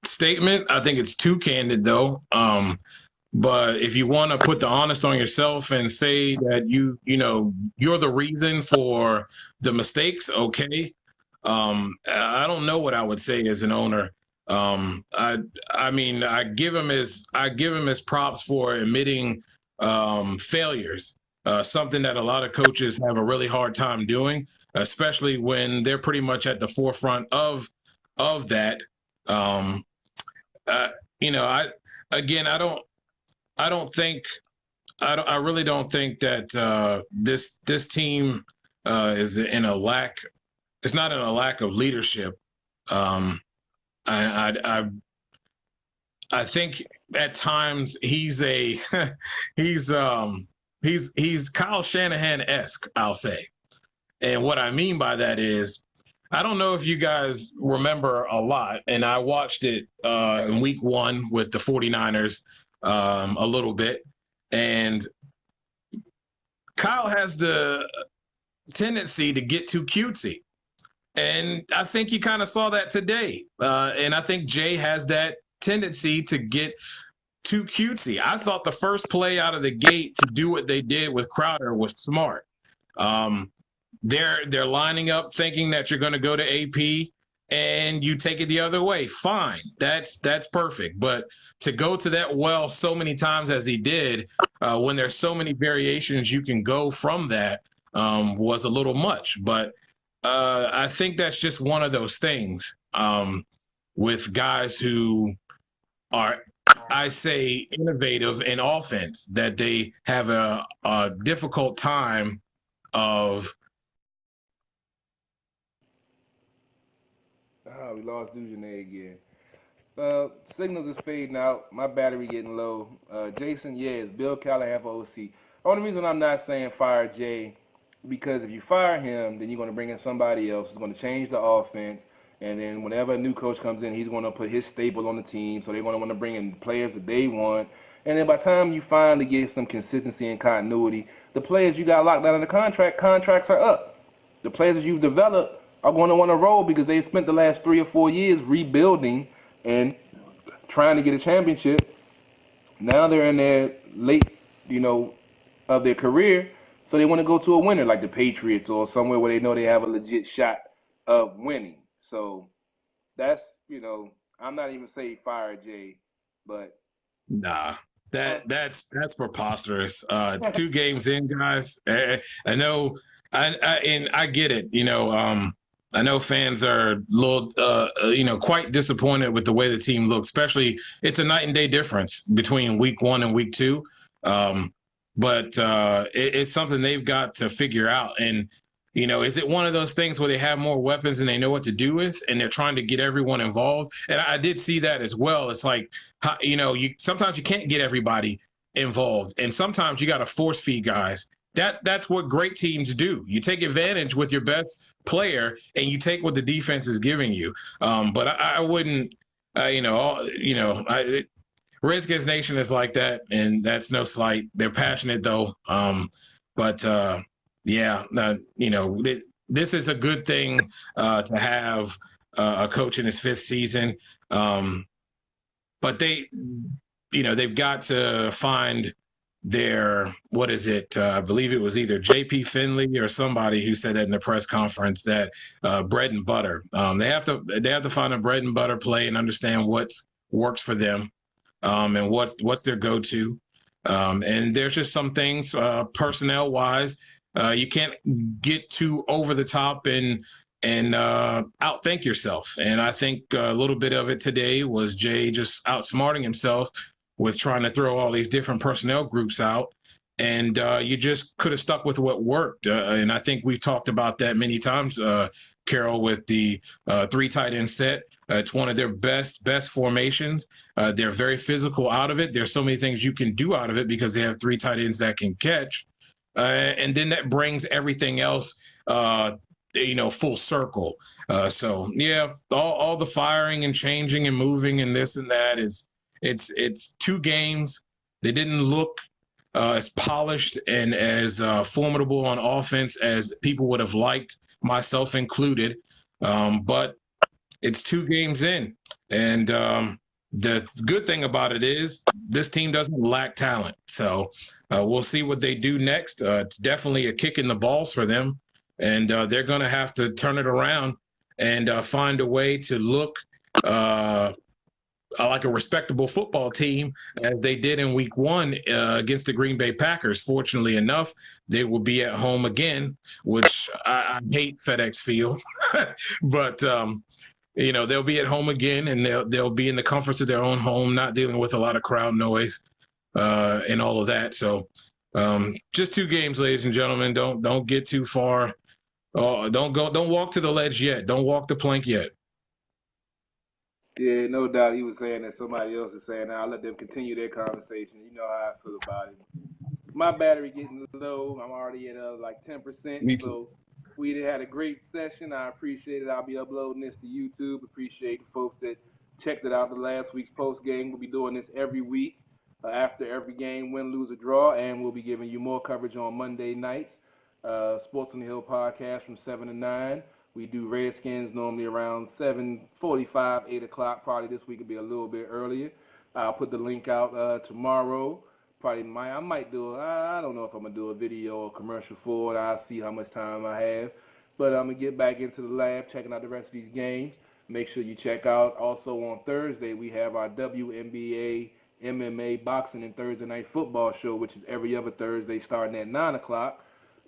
statement. I think it's too candid though. But if you want to put the honest on yourself and say that you're the reason for the mistakes, okay. I don't know what I would say as an owner. I mean, I give him his props for admitting failures. Something that a lot of coaches have a really hard time doing, especially when they're pretty much at the forefront of that. Um, you know, I again, I don't think I really don't think that this team is in a lack. It's not in a lack of leadership. Um, I think at times he's a he's he's Kyle Shanahan-esque, I'll say. And what I mean by that is, I don't know if you guys remember a lot, and I watched it in week 1 with the 49ers a little bit. And Kyle has the tendency to get too cutesy. And I think you kind of saw that today. And I think Jay has that tendency to get too cutesy. I thought the first play out of the gate to do what they did with Crowder was smart. They're lining up thinking that you're going to go to AP and you take it the other way. Fine. That's perfect. But to go to that well so many times as he did, when there's so many variations you can go from that, was a little much. But I think that's just one of those things with guys who are, I say, innovative in offense, that they have a difficult time of. We lost DujunneaB again. Signals is fading out. My battery getting low. Jason, yes, Bill Callahan for OC. Only reason I'm not saying fire Jay, because if you fire him, then you're going to bring in somebody else who's going to change the offense. And then whenever a new coach comes in, he's going to put his staple on the team. So they're going to want to bring in players that they want. And then by the time you finally get some consistency and continuity, the players you got locked down in the contracts are up. The players that you've developed are going to want to roll because they spent the last 3 or 4 years rebuilding and trying to get a championship. Now they're in their late, of their career, so they want to go to a winner like the Patriots or somewhere where they know they have a legit shot of winning. So that's, I'm not even saying fire Jay, but Nah, that's preposterous. It's 2 games in, guys. I know, and I get it. I know fans are a little, quite disappointed with the way the team looks. Especially, it's a night and day difference between week 1 and week 2. But it's something they've got to figure out. And is it one of those things where they have more weapons and they know what to do with, and they're trying to get everyone involved? And I did see that as well. It's like, sometimes you can't get everybody involved, and sometimes you got to force feed guys. That's what great teams do. You take advantage with your best player, and you take what the defense is giving you. But I wouldn't, Redskins Nation is like that, and that's no slight. They're passionate though. This is a good thing to have a coach in his 5th season. But they've got to find their, what is it? I believe it was either J.P. Finley or somebody who said that in the press conference, that bread and butter. They have to find a bread and butter play and understand what works for them, and what's their go-to. And there's just some things personnel wise. You can't get too over the top and outthink yourself. And I think a little bit of it today was Jay just outsmarting himself with trying to throw all these different personnel groups out. And you just could have stuck with what worked. And I think we've talked about that many times, Carol, with the 3 tight end set. It's one of their best formations. They're very physical out of it. There's so many things you can do out of it because they have 3 tight ends that can catch. And then that brings everything else, full circle. So yeah, all the firing and changing and moving and this and that it's 2 games. They didn't look as polished and as formidable on offense as people would have liked, myself included. But it's 2 games in. And the good thing about it is this team doesn't lack talent. So we'll see what they do next. It's definitely a kick in the balls for them. And they're going to have to turn it around and find a way to look like a respectable football team as they did in week 1 against the Green Bay Packers. Fortunately enough, they will be at home again, which I hate FedEx Field. But, they'll be at home again, and they'll be in the comforts of their own home, not dealing with a lot of crowd noise and all of that. So just 2 games, ladies and gentlemen. Don't get too far. Don't walk to the ledge yet. Don't walk the plank yet. Yeah, no doubt. He was saying that somebody else is saying that. I'll let them continue their conversation. You know how I feel about it. My battery getting low. I'm already at like 10%. Me too. So we had a great session. I appreciate it. I'll be uploading this to YouTube. Appreciate the folks that checked it out the last week's post game. We'll be doing this every week after every game, win, lose, or draw, and we'll be giving you more coverage on Monday nights. Sports on the Hill podcast from 7 to 9. We do Redskins normally around 7:45, 8 o'clock. Probably this week will be a little bit earlier. I'll put the link out tomorrow. I might do I don't know if I'm going to do a video or commercial for it. I'll see how much time I have. But I'm going to get back into the lab, checking out the rest of these games. Make sure you check out also on Thursday, we have our WNBA, MMA, boxing, and Thursday night football show, which is every other Thursday starting at 9 o'clock.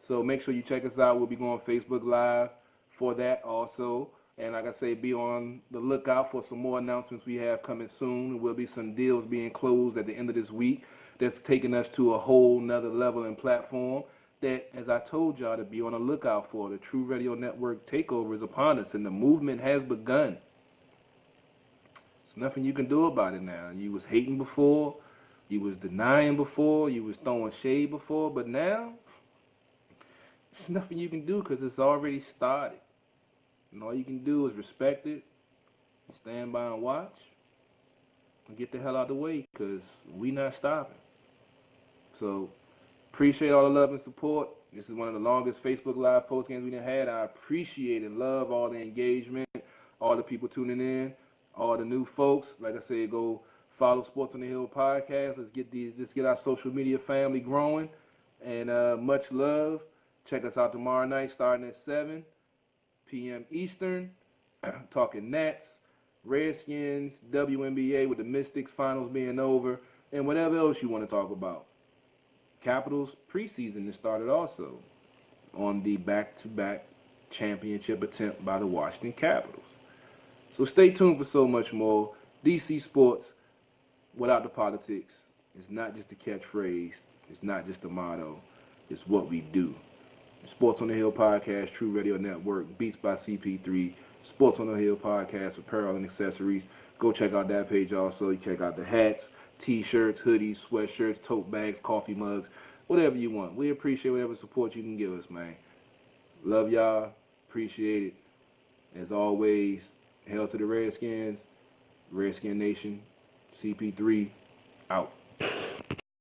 So make sure you check us out. We'll be going Facebook Live for that also. And like I say, be on the lookout for some more announcements we have coming soon. There will be some deals being closed at the end of this week that's taking us to a whole nother level and platform that, as I told y'all, to be on the lookout for. The True Radio Network takeover is upon us, and the movement has begun. There's nothing you can do about it now. You was hating before, you was denying before, you was throwing shade before, but now there's nothing you can do because it's already started. And all you can do is respect it, stand by and watch, and get the hell out of the way because we not stopping. So appreciate all the love and support. This is one of the longest Facebook Live post games we've had. I appreciate and love all the engagement, all the people tuning in, all the new folks. Like I said, go follow Sports on the Hill podcast. Let's get our social media family growing. And much love. Check us out tomorrow night starting at 7 p.m. Eastern. Talking Nats, Redskins, WNBA with the Mystics finals being over, and whatever else you want to talk about. Capitals preseason has started also on the back-to-back championship attempt by the Washington Capitals. So stay tuned for so much more. DC Sports, without the politics. It's not just a catchphrase. It's not just a motto. It's what we do. Sports on the Hill podcast, True Radio Network, Beats by CP3, Sports on the Hill podcast, apparel and accessories. Go check out that page also. You check out the hats, T-shirts, hoodies, sweatshirts, tote bags, coffee mugs, whatever you want. We appreciate whatever support you can give us, man. Love y'all. Appreciate it. As always, hail to the Redskins, Redskin Nation, CP3, out.